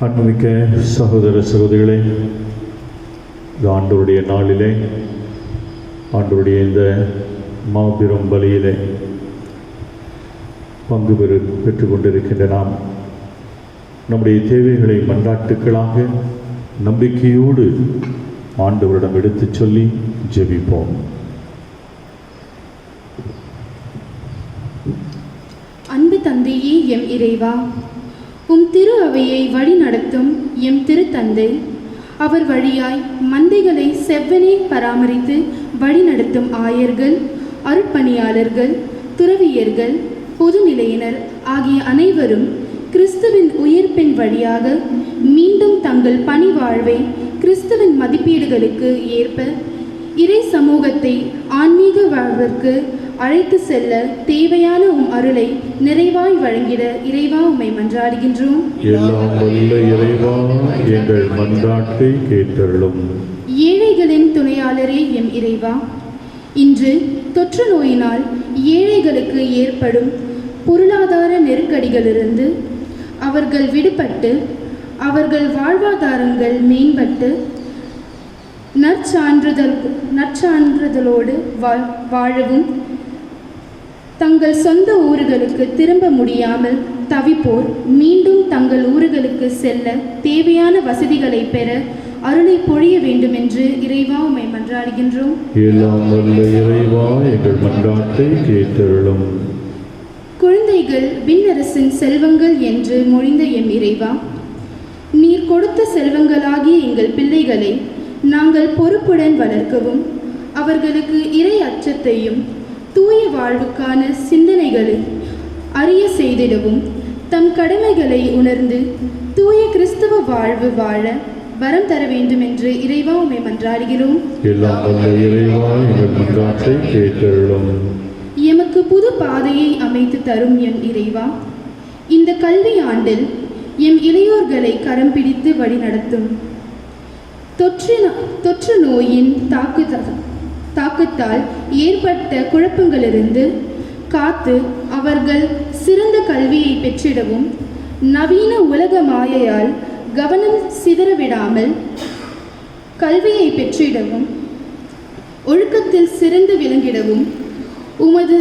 அன்புமிக்க சகோதர சகோதரிகளே, இந்த ஆண்டவருடைய நாளிலே, ஆண்டவருடைய இந்த மாபெரும் பலியிலே பங்கு பெற்றுக்கொண்டிருக்கின்ற நாம் நம்முடைய தேவைகளை மன்றாட்டுக்களாக நம்பிக்கையோடு ஆண்டவரிடம் எடுத்துச் சொல்லி ஜெபிப்போம். அன்பு தந்தையே, எம் இறைவா, உம் திரு அவையை வழி நடத்தும் எம் திருத்தந்தை, அவர் வழியாய் மந்தைகளை செவ்வனே பராமரித்து வழி நடத்தும் ஆயர்கள், அருட்பணியாளர்கள், துறவியர்கள், பொதுநிலையினர் ஆகிய அனைவரும் கிறிஸ்துவின் உயிர்ப்பின் வழியாக மீண்டும் தங்கள் பணி வாழ்வை கிறிஸ்துவின் மதிப்பீடுகளுக்கு ஏற்ப இறை சமூகத்தை ஆன்மீக வாழ்விற்கு அழைத்து செல்ல தேவையான உம் அருளை நிறைவாய் வழங்கிட இறைவா உம்மை மன்றாடுகின்றோம். எல்லாம் வல்ல இறைவா, எங்கள் மன்றாட்டை கேட்டருளும். ஏழைகளின் துணையாளரே எம் இறைவா, இன்று தொற்று நோயினால் ஏழைகளுக்கு ஏற்படும் பொருளாதார நெருக்கடிகளிலிருந்து அவர்கள் விடுபட்டு அவர்கள் வாழ்வாதாரங்கள் மேம்பட்டு நற்சான்றிதழோடு வாழவும் தங்கள் சொந்த ஊர்களுக்கு திரும்ப முடியாமல் தவிப்போர் மீண்டும் தங்கள் ஊர்களுக்கு செல்ல தேவையான வசதிகளை பெற அருளை பொழிய வேண்டும் என்று இறைவா உம்மை மன்றாடுகின்றோம். எல்லாம் வல்ல இறைவா, எங்கள் மன்றாட்டை கேட்டருளும். குழந்தைகள் விண்ணரசின் செல்வங்கள் என்று மொழிந்த எம் இறைவா, நீர் கொடுத்த செல்வங்களாகிய எங்கள் பிள்ளைகளை நாங்கள் பொறுப்புடன் வளர்க்கவும் அவர்களுக்கு இறை அச்சத்தையும் தூய வாழ்வுக்கான சிந்தனைகளை அறிய செய்திடவும் தம் கடமைகளை உணர்ந்து தூய கிறிஸ்தவ வாழ்வு வாழ வரம் தர வேண்டும் என்று இறைவா உம்மை மன்றாடுகிறோம். எல்லாம் வல்ல இறைவா, எங்கள் மன்றாட்டை கேட்டருளும். எமக்கு புது பாதையை அமைத்து தரும் எம் இறைவா, இந்த கல்வி ஆண்டில் எம் இளையோர்களை கரம் பிடித்து வழிநடத்தும். தொற்று நோயின் தாக்கத்தால் ஏற்பட்ட குழப்பங்களிலிருந்து காத்து அவர்கள் சிறந்த கல்வியை பெற்றிடவும் நவீன உலக மாயையால் கவனம் சிதறவிடாமல் கல்வியை பெற்றிடவும் ஒழுக்கத்தில் சிறந்து விளங்கிடவும் உமது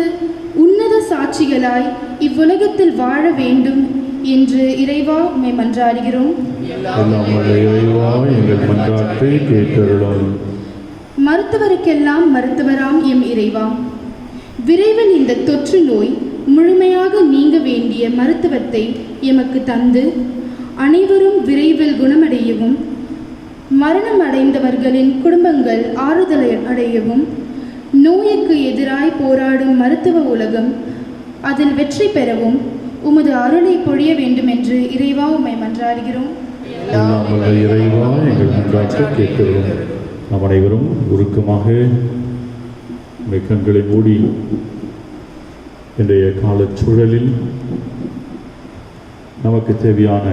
உன்னத சாட்சிகளாய் இவ்வுலகத்தில் வாழ வேண்டும் என்று இறைவா உம்மை மன்றாடுகிறோம். எல்லாம் வல்ல இறைவா, எங்கள் மன்றாட்டை கேட்டருளும். மருத்துவருக்கெல்லாம் மருத்துவராம் எம் இறைவா, விரைவில் இந்த தொற்று நோய் முழுமையாக நீங்க வேண்டிய மருத்துவத்தை எமக்கு தந்து அனைவரும் விரைவில் குணமடையவும் மரணம் அடைந்தவர்களின் குடும்பங்கள் ஆறுதல் அடையவும் நோய்க்கு எதிராய் போராடும் மருத்துவ உலகம் அதில் வெற்றி பெறவும் உமது அருளை பொழிய வேண்டும் என்று இறைவா உம்மை மன்றாடுகிறோம். எல்லாம் வல்ல இறைவா, எங்கள் மன்றாட்டை கேட்டருளும். நாம் அனைவரும் உருக்கமாக கண்களை மூடி இன்றைய காலச்சூழலில் நமக்கு தேவையான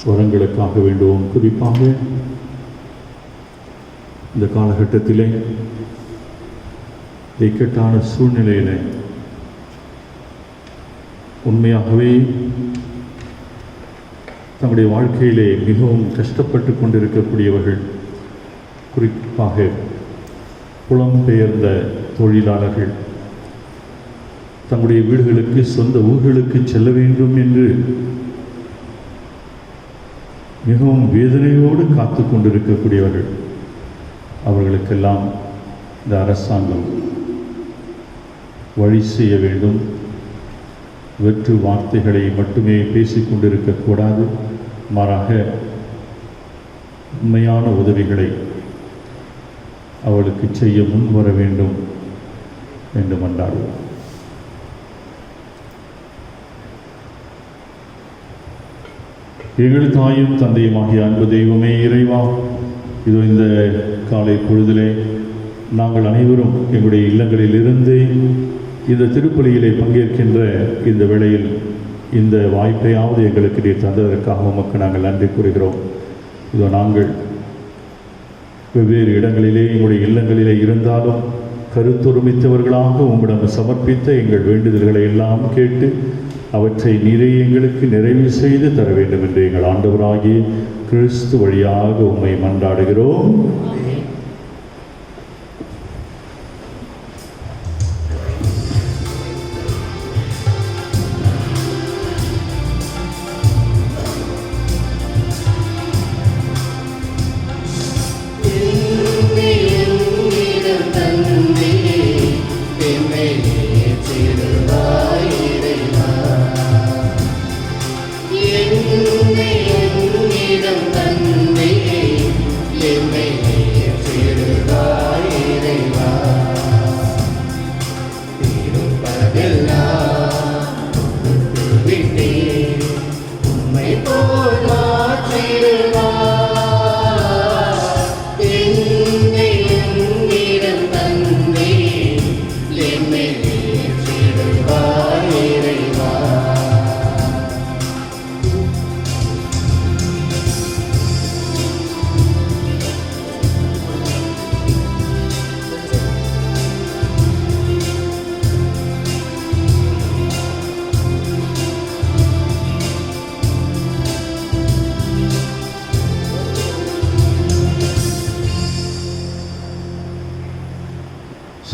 வரங்களுக்காக வேண்டுவோம். குறிப்பாக இந்த காலகட்டத்திலே இக்கட்டான சூழ்நிலையிலே உண்மையாகவே தங்களுடைய வாழ்க்கையிலே மிகவும் கஷ்டப்பட்டு கொண்டிருக்கக்கூடியவர்கள், குறிப்பாக புலம்பெயர்ந்த தொழிலாளர்கள் தங்களுடைய வீடுகளுக்கு சொந்த ஊர்களுக்கு செல்ல வேண்டும் என்று மிகவும் வேதனையோடு காத்து கொண்டிருக்கக்கூடியவர்கள், அவர்களுக்கெல்லாம் இந்த அரசாங்கம் வழி செய்ய வேண்டும். வெற்று வார்த்தைகளை மட்டுமே பேசிக்கொண்டிருக்கக்கூடாது, மாறாக உண்மையான உதவிகளை அவளுக்கு செய்ய முன்வர வேண்டும் என்று மன்றாடுவோம். எங்கள் தாயும் தந்தையுமாகிய அன்பு தெய்வமே இறைவா, இதோ இந்த காலை பொழுதிலே நாங்கள் அனைவரும் எங்களுடைய இல்லங்களில் இருந்து இந்த திருப்பலியிலே பங்கேற்கின்ற இந்த வேளையில் இந்த வாய்ப்பையாவது எங்களுக்கு நீர் தந்ததற்காக உமக்கு நாங்கள் நன்றி கூறுகிறோம். இதோ நாங்கள் வெவ்வேறு இடங்களிலே எங்களுடைய இல்லங்களிலே இருந்தாலும் கருத்தொருமித்தவர்களாக உம்மிடம் சமர்ப்பித்த எங்கள் வேண்டுதல்களை எல்லாம் கேட்டு அவற்றை நீரே எங்களுக்கு நிறைவு செய்து தர வேண்டும் என்று எங்கள் ஆண்டவராகிய கிறிஸ்து வழியாக உம்மை மன்றாடுகிறோம்.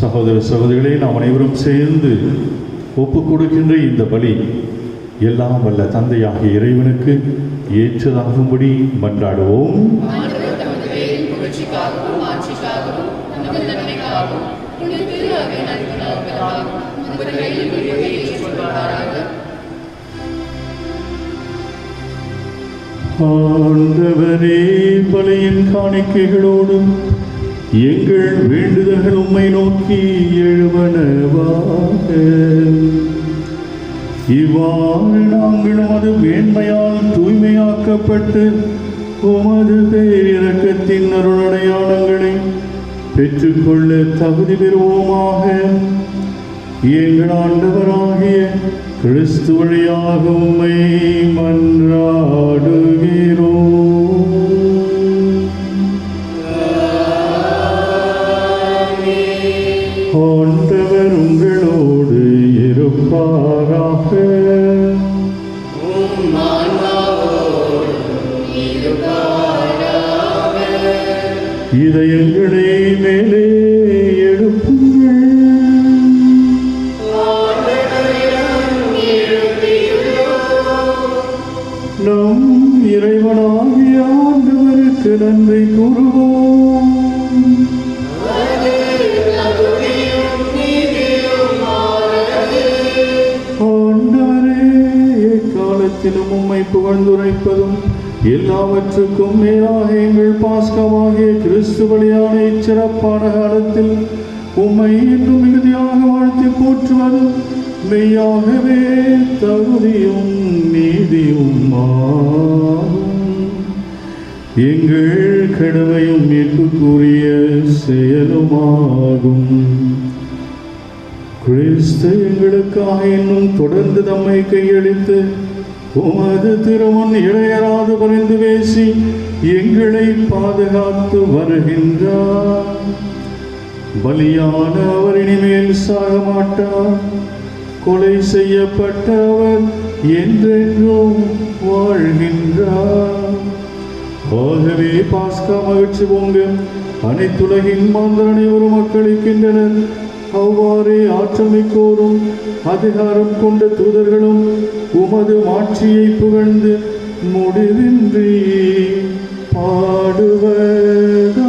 சகோதர சகோதரிகளே, நாம் அனைவரும் சேர்ந்து ஒப்புக் கொடுக்கின்ற இந்த பலி எல்லாம் வல்ல தந்தையாகிய இறைவனுக்கு ஏற்றதாகும்படி மன்றாடுவோம். ஆண்டவரே, பலியின் காணிக்கைகளோடும் எங்கள் வேண்டுதல்கள் உம்மை நோக்கி எழுவனவாக. இவ்வாறு நாங்களும் அது மேன்மையால் தூய்மையாக்கப்பட்டு உமது பேரிரக்கத்தின் அருளடையாளங்களை பெற்றுக்கொள்ள தகுதி பெறுவோமாக. எங்கள் ஆண்டவராகிய கிறிஸ்து வழியாக உம்மை மன்றாடுகிறோம். ஆண்டவர் உங்களோடு இருப்பாராக. இதயங்களை மேலே எழுப்புங்கள். நம் இறைவனாகிய ஆண்டவருக்கு நன்றி கூறுவோம். ஆண்டவரே, எக்காலத்திலும் உம்மை புகழ்ந்துரைப்பதும் எல்லாவற்றுக்கும் மேலாக எங்கள் பாஸ்கமாகிய கிறிஸ்து வழியான இச்சிறப்பான காலத்தில் உம்மை இன்னும் மிகுதியாக வாழ்த்தி போற்றுவதும் மெய்யாகவே தகுதியும் நீதியும் எங்கள் கடமையும் மீட்புக்குரிய செயலுமாகும். கிறிஸ்து எங்களுக்காக இன்னும் தொடர்ந்து தம்மை கையளித்து உமது திருமண் இடையராது பரிந்து பேசி எங்களை பாதுகாத்து வருகின்றார். பலியான அவர் இனிமேல் சாக மாட்டார். கொலை செய்யப்பட்ட அவர் என்றென்றும் வாழ்கின்றார். ஆகவே பாஸ்கா மகிழ்ச்சி பொங்க அனைத்துலகின் மாந்தர் அனைவரும் மக்களிக்கின்றனர். அவ்வாறே ஆற்றல் மிக்கோரும் அதிகாரம் கொண்ட தூதர்களும் உமது மாட்சியை புகழ்ந்து முடிவின்றி பாடுவதா.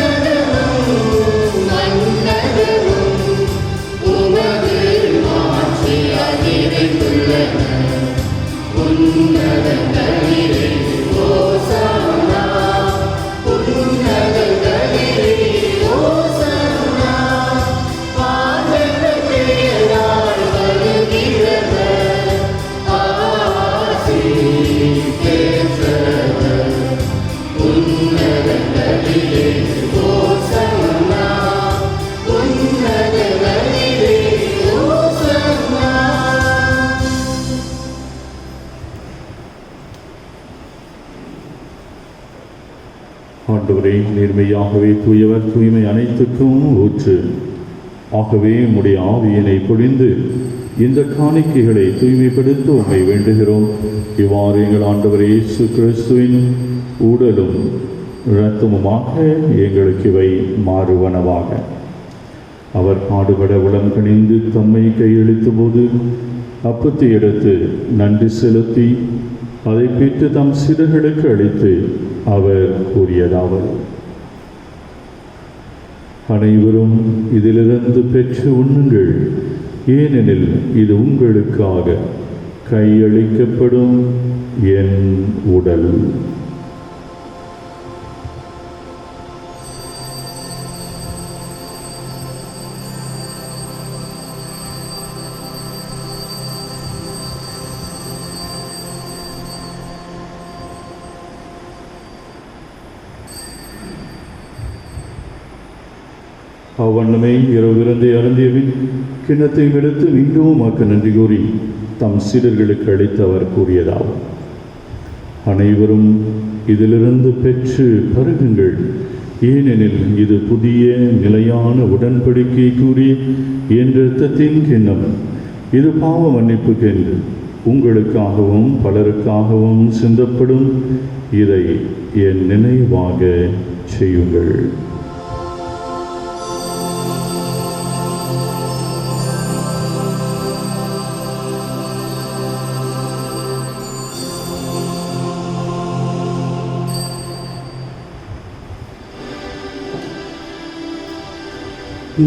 கடவுளாம் ஆண்டவரே, நேர்மையாகவே தூயவர், தூய்மை அனைத்துக்கும் ஊற்று. ஆகவே உம்முடைய ஆவியினை பொழிந்து இந்த காணிக்கைகளை தூய்மைப்படுத்த உம்மை வேண்டுகிறோம். இவ்வாறு எங்கள் ஆண்டவர் இயேசு கிறிஸ்துவின் உடலும் இரத்தமுமாக எங்களுக்கு இவை மாறுவனவாக. அவர் பாடுபட உளம் கணிந்து தம்மை கையெழுத்த போது அப்பத்தை எடுத்து நன்றி செலுத்தி அதை பெற்று தம் சீடர்களுக்கு அளித்து அவர் கூறியதாவது: அனைவரும் இதிலிருந்து பெற்று உண்ணுங்கள், ஏனெனில் இது உங்களுக்காக கையளிக்கப்படும் என் உடல். அவ்வண்ணமே இரவு விருந்தை அருந்தியபின் கிண்ணத்தை எடுத்து மீண்டும் உமக்கு நன்றி கூறி தம் சீடர்களுக்கு அளித்து அவர் கூறியதாகும்: அனைவரும் இதிலிருந்து பெற்று பருகுங்கள், ஏனெனில் இது புதிய நிலையான உடன்படிக்கை கூறிய என் இரத்தத்தின் கிண்ணம். இது பாவ மன்னிப்புக்கென்று உங்களுக்காகவும் பலருக்காகவும் சிந்தப்படும். இதை என் நினைவாக செய்யுங்கள்.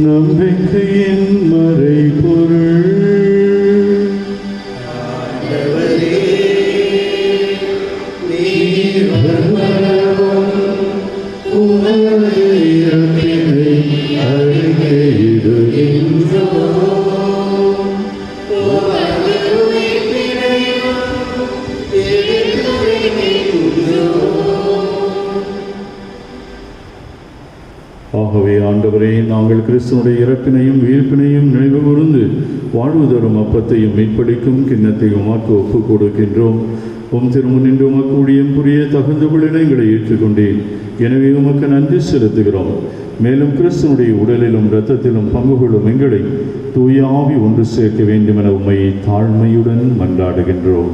நம்பிக்கையின் மறைபொருள் ஆகவே ஆண்டவரே, நாங்கள் கிறிஸ்துவனுடைய இறப்பினையும் உயிர்ப்பினையும் நினைவு கூர்ந்து வாழ்வு தரும் அப்பத்தையும் மீட்பளிக்கும் கிண்ணத்தையும் உமக்கு ஒப்புக் கொடுக்கின்றோம். உம் திருமுன்னின்று உமக்கு ஊழியம் புரிய தகுந்த எங்களை ஏற்றுக்கொண்டேன். எனவே உமக்கு நன்றி செலுத்துகிறோம். மேலும் கிறிஸ்துவனுடைய உடலிலும் இரத்தத்திலும் பங்கு கொள்ளும் எங்களை தூய ஆவி ஒன்று சேர்க்க வேண்டுமென உம்மை தாழ்மையுடன் மன்றாடுகின்றோம்.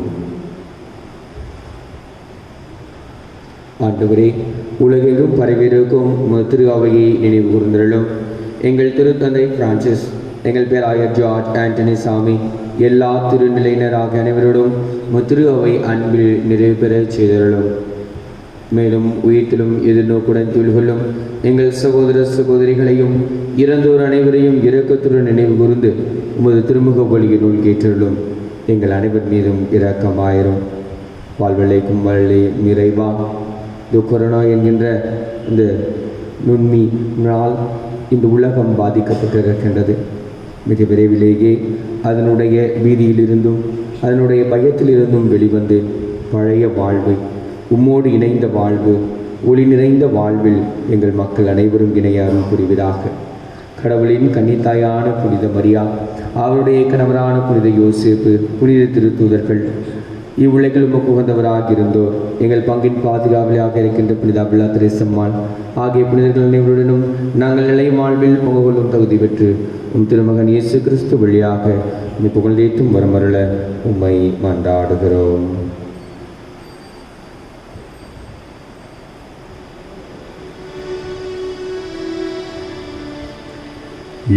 ஆண்டவரே, உலகெங்கும் பரவியிருக்கும் திரு அவையை நினைவு கூர்ந்தருளும். எங்கள் திருத்தந்தை பிரான்சிஸ், எங்கள் பேராயர் ஜார்ஜ் ஆண்டனி சாமி, எல்லா திருநிலையினராக அனைவரோடும் திரு அவை அன்பில் நிறைவு பெற செய்தருளும். மேலும் உயிர்த்திலும் எதிர்நோக்குடன் தொழில்கொள்ளும் எங்கள் சகோதர சகோதரிகளையும் இறந்தோர் அனைவரையும் இரக்கத்துடன் நினைவு கூர்ந்து உமது திருமுக வழியினுள் கேட்டருளும். எங்கள் அனைவர் மீதும் இரக்கமாயிரும். வாழ்வழைக்கும் வள்ளி நிறைவா, இந்த கொரோனா என்கின்ற இந்த நுண்மையினால் இந்த உலகம் பாதிக்கப்பட்டிருக்கின்றது. மிக விரைவிலேயே அதனுடைய பீதியிலிருந்தும் அதனுடைய பயத்திலிருந்தும் வெளிவந்து பழைய வாழ்வை, உம்மோடு இணைந்த வாழ்வு, ஒளி நிறைந்த வாழ்வில் எங்கள் மக்கள் அனைவரும் இணையாரும் புரிவதாக. கடவுளின் கன்னித்தாயான புனித மரியா, அவருடைய கணவரான புனித யோசேப்பு, புனித திருத்தூதர்கள், இவ்வுலகில் உமக்கு உகந்தவராக இருந்தோர், எங்கள் பங்கின் பாதுகாவலாக இருக்கின்ற புனித அபிலா திரேசம்மாள் ஆகிய புனிதர்கள் அனைவருடனும் நாங்கள் நிலை வாழ்வில் பங்கு கொள்ளும் தகுதி பெற்று உம் திருமகன் இயேசு கிறிஸ்து வழியாக உம்மை புகழ்ந்தேத்தும் வரமருள உம்மை மன்றாடுகிறோம்.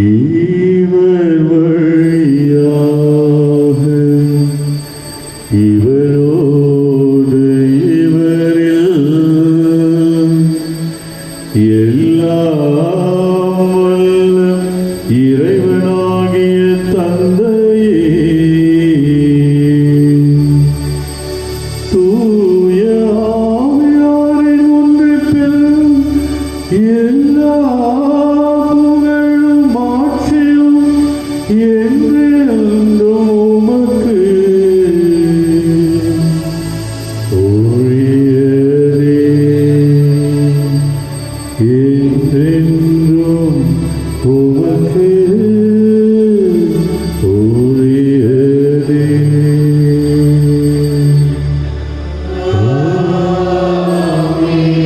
இவர் வழியாக இவரோடு இவரில் எல்லாம் வல்ல இறைவனாகிய தந்தையே, தூய ஆவியாரின் ஒன்றிப்பில் எல்லா புகழும் ஆட்சியும் என்றென்றும் உமக்கு உரியதே. என்றென்றும் உமக்கு உரியதே. ஆமென்.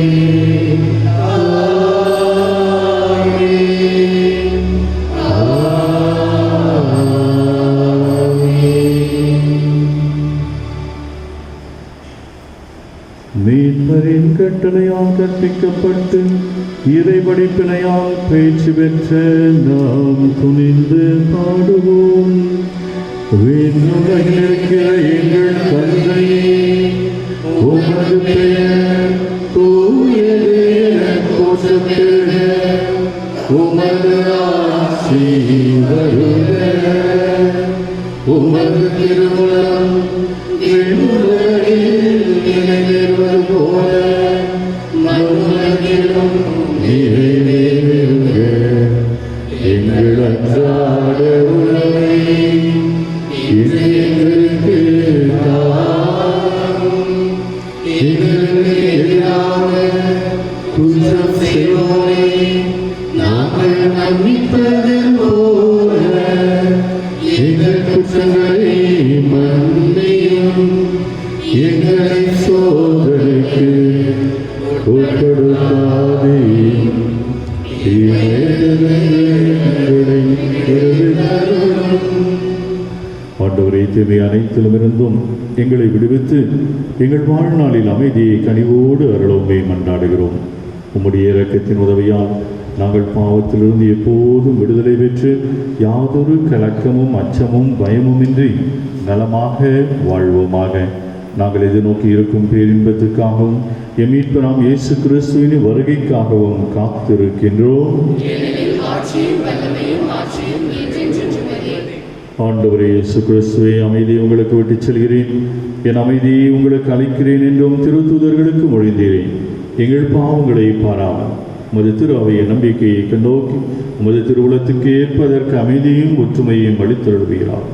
கட்டளையால் கற்பிக்கப்பட்டு இறைவடிப்பினையால் பயிற்சி பெற்ற நாம் துணிந்து பாடுவோம். விண்ணுலகில் இருக்கிற எங்கள் தந்தையே, உமது பெயர் தூயது எனப் போற்றப்பெறுக. உமது ஆட்சி வருக. உமது திருவுளம் விண்ணுலகில் நிறைவேறுவது போல மண்ணுலகிலும் நிறைவேறுக. எங்கள் அன்றாட உணவை இன்று எங்களுக்கு தாரும். எங்களுக்கு எதிராக குற்றம் செய்வோரை நாங்கள் மன்னிப்பது போல எங்கள் குற்றங்களை மன்னியும். எங்களை சோதனைக்கு உட்படுத்தாதேயும். ஆண்டவரே, தீமை அனைத்திலும் இருந்தும் எங்களை விடுவித்து எங்கள் வாழ்நாளில் அமைதியை கனிவோடு அருளோமே மன்றாடுகிறோம். உம்முடைய இரக்கத்தின் உதவியால் நாங்கள் பாவத்திலிருந்து எப்போதும் விடுதலை பெற்று யாதொரு கலக்கமும் அச்சமும் பயமுமின்றி நலமாக வாழ்வோமாக. நாங்கள் எதிர்நோக்கி இருக்கும் பேரின்பத்துக்காகவும் எம் மீட்பராம் இயேசு கிறிஸ்துவின் வருகைக்காகவும் காத்திருக்கின்றோம். ஆண்டவரே இயேசு கிறிஸ்துவே, அமைதியை உங்களுக்கு விட்டுச் செல்கிறேன், என் அமைதியை உங்களுக்கு அளிக்கிறேன் என்றும் திருத்தூதர்களுக்கு மொழிந்தீரேன். எங்கள் பாவங்களை பாராமல் உமது திரு அவைய நம்பிக்கையை கண்டோக்கி உமது திருவுளத்துக்கு ஏற்பதற்கு அமைதியும் ஒற்றுமையும் அளித்தருள்கிறார்.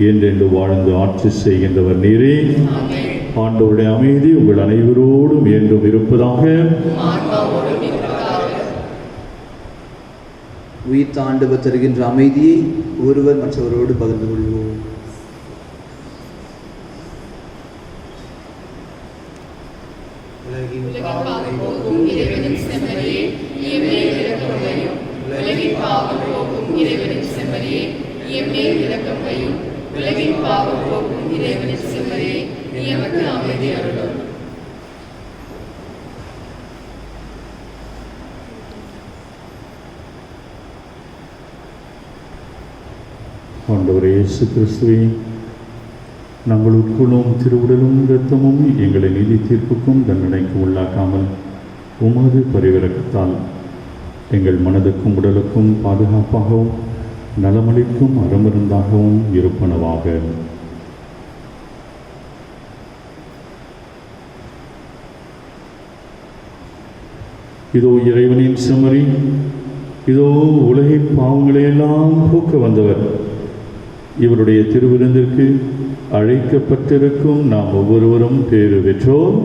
என்றென்று வாழ்ந்து ஆட்சி செய்கின்றவர் நீரே. ஆண்டவருடைய அமைதி உங்கள் அனைவரோடும் என்றும் இருப்பதாக. உயிர்த்த ஆண்டவர் தருகின்ற அமைதியை ஒருவர் மற்றவரோடு பகிர்ந்து கொள்வோம். ஆண்டவரே இயேசு கிறிஸ்துவே, நாங்கள் உட்கொள்ளும் திருவுடலும் இரத்தமும் எங்களை நீதி தீர்ப்புக்கும் தண்டனைக்கும் உள்ளாக்காமல் உமது பரிவிரக்கத்தால் எங்கள் மனதுக்கும் உடலுக்கும் பாதுகாப்பாகவும் நலமளிக்கும் அறமருந்தாகவும் இருப்பனவாக. இதோ இறைவனின் செம்மறி, இதோ உலகின் பாவங்களையெல்லாம் போக்க வந்தவர். இவருடைய திருவிருந்திற்கு அழைக்கப்பட்டிருக்கும் நாம் ஒவ்வொருவரும் பேறு பெற்றோர்.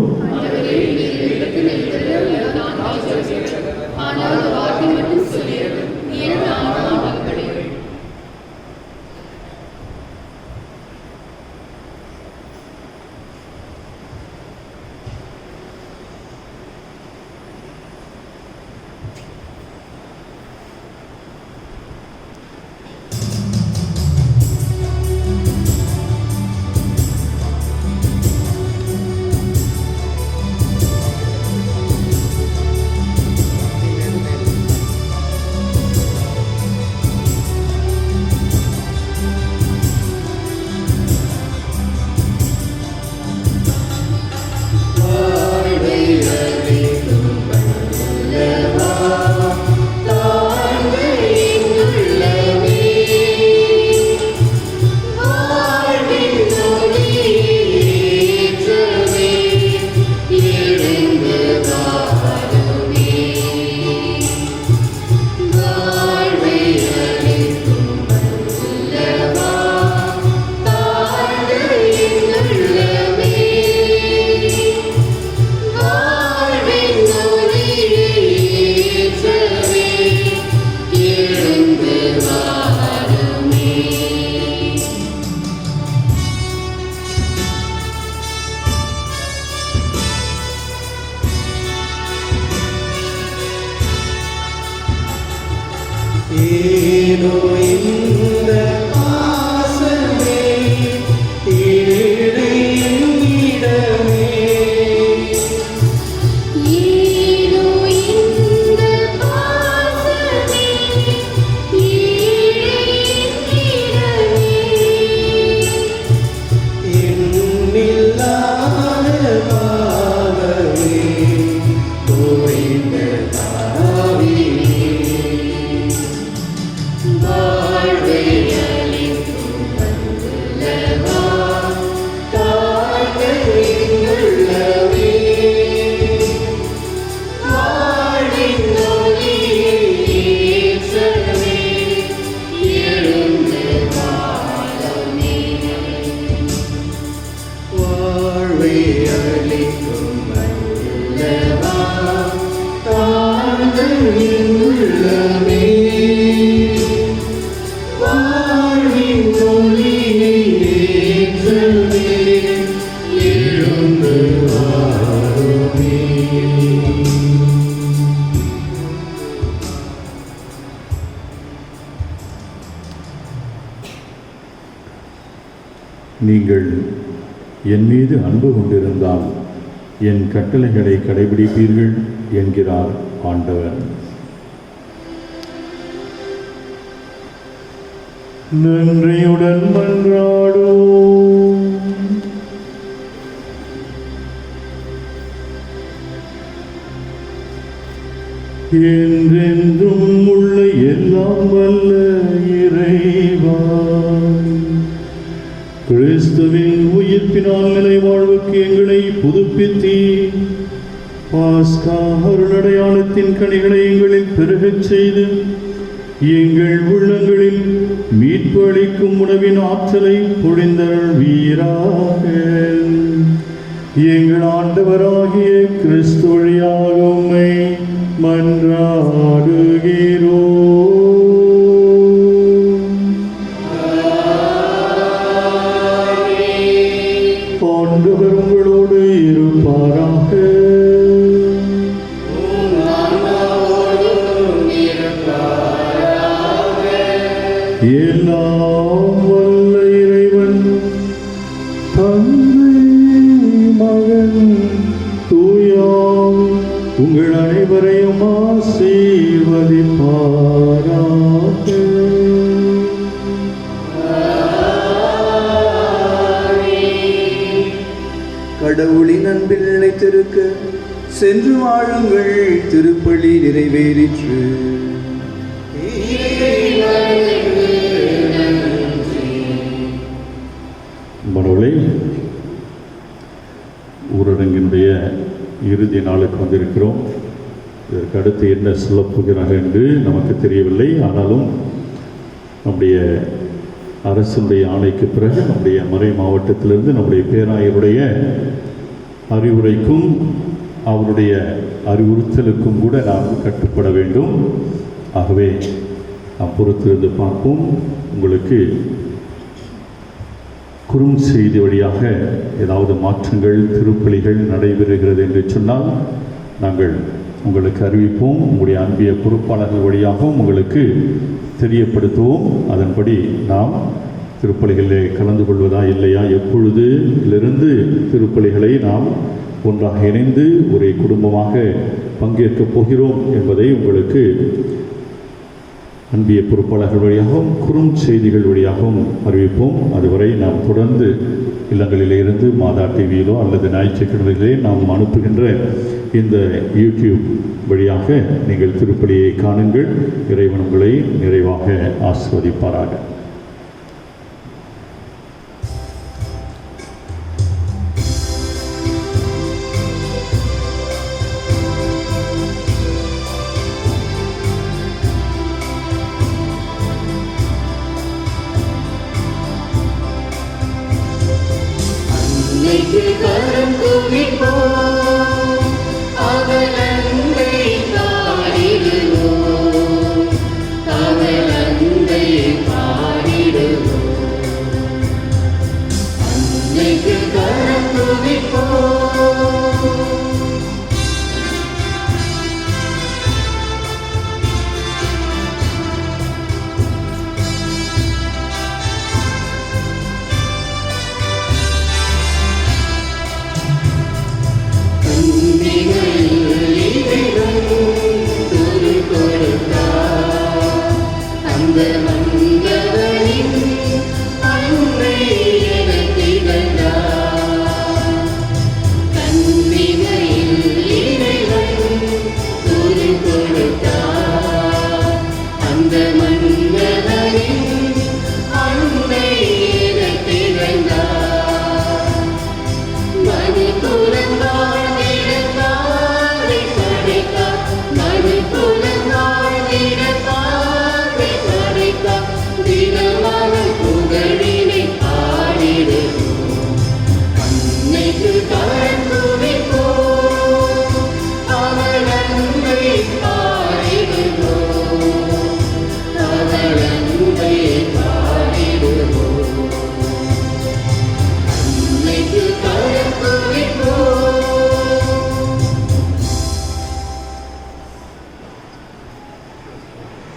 ஒளியை ஏற்றவே எழுந்து வாருமே. நீங்கள் என் மீது அன்பு கொண்டிருந்தால் என் கட்டளைகளை கடைபிடிப்பீர்கள் என்கிறார் ஆண்டவர். நன்றியுடன் மன்றாடுவோம். என்றென்றும் உள்ள எல்லாம் வல்ல இறைவா, கிறிஸ்துவின் உயிர்ப்பினால் நிலை வாழ்வுக்கு எங்களை புதுப்பித்தீ பாஸ்கா அருளடையாளத்தின் கனிகளை எங்களில் பெருகச் செய்து எங்கள் உள்ளங்களில் மீட்பு அளிக்கும் உணவின் ஆற்றலை பொழிந்தருள்வீராக. எங்கள் ஆண்டவராகிய கிறிஸ்து வழியாக உம்மை மன்றாடுகிறோம். ஆண்டவர் உங்களோடு இருப்பாராக. எல்லாம் வல்ல இறைவன் தந்தை மகன் தூயாம் உங்கள் அனைவரையும் ஆசீர்வதிப்பாராக. கடவுளின் அன்பில் நிலைத்திருக்க சென்று வாழுங்கள். திருப்பலி நிறைவேறிற்று. மனோலை ஊரடங்கினுடைய இறுதி நாளுக்கு வந்திருக்கிறோம். இதற்கு அடுத்து என்ன சொல்லப் போகிறார்கள் என்று நமக்கு தெரியவில்லை. ஆனாலும் நம்முடைய அரசுடைய ஆணைக்கு பிறகு நம்முடைய மறை மாவட்டத்திலிருந்து நம்முடைய பேராயருடைய அறிவுரைக்கும் அவருடைய அறிவுறுத்தலுக்கும் கூட நாம் கட்டுப்பட வேண்டும். ஆகவே நாம் பொறுத்திருந்து பார்ப்போம். உங்களுக்கு குறுஞ்செய்தி வழியாக ஏதாவது மாற்றங்கள் திருப்பலிகள் நடைபெறுகிறது என்று சொன்னால் நாங்கள் உங்களுக்கு அறிவிப்போம். உங்களுடைய அன்பிய பொறுப்பாளர்கள் வழியாகவும் உங்களுக்கு தெரியப்படுத்துவோம். அதன்படி நாம் திருப்பலிகளில் கலந்து கொள்வதா இல்லையா, எப்பொழுதிலிருந்து திருப்பலிகளை நாம் ஒன்றாக இணைந்து ஒரே குடும்பமாக பங்கேற்கப் போகிறோம் என்பதை உங்களுக்கு அன்பிய பொறுப்பாளர்கள் வழியாகவும் குறுஞ்செய்திகள் வழியாகவும் அறிவிப்போம். அதுவரை நாம் தொடர்ந்து இல்லங்களிலே இருந்து மாதா டிவியிலோ அல்லது ஞாயிற்றுக்கிழமையிலே நாம் அனுப்புகின்ற இந்த யூடியூப் வழியாக நீங்கள் திருப்பலியை காணுங்கள். இறைவன் உங்களை நிறைவாக ஆசீர்வதிப்பாராக. கரம் குவிப்போம்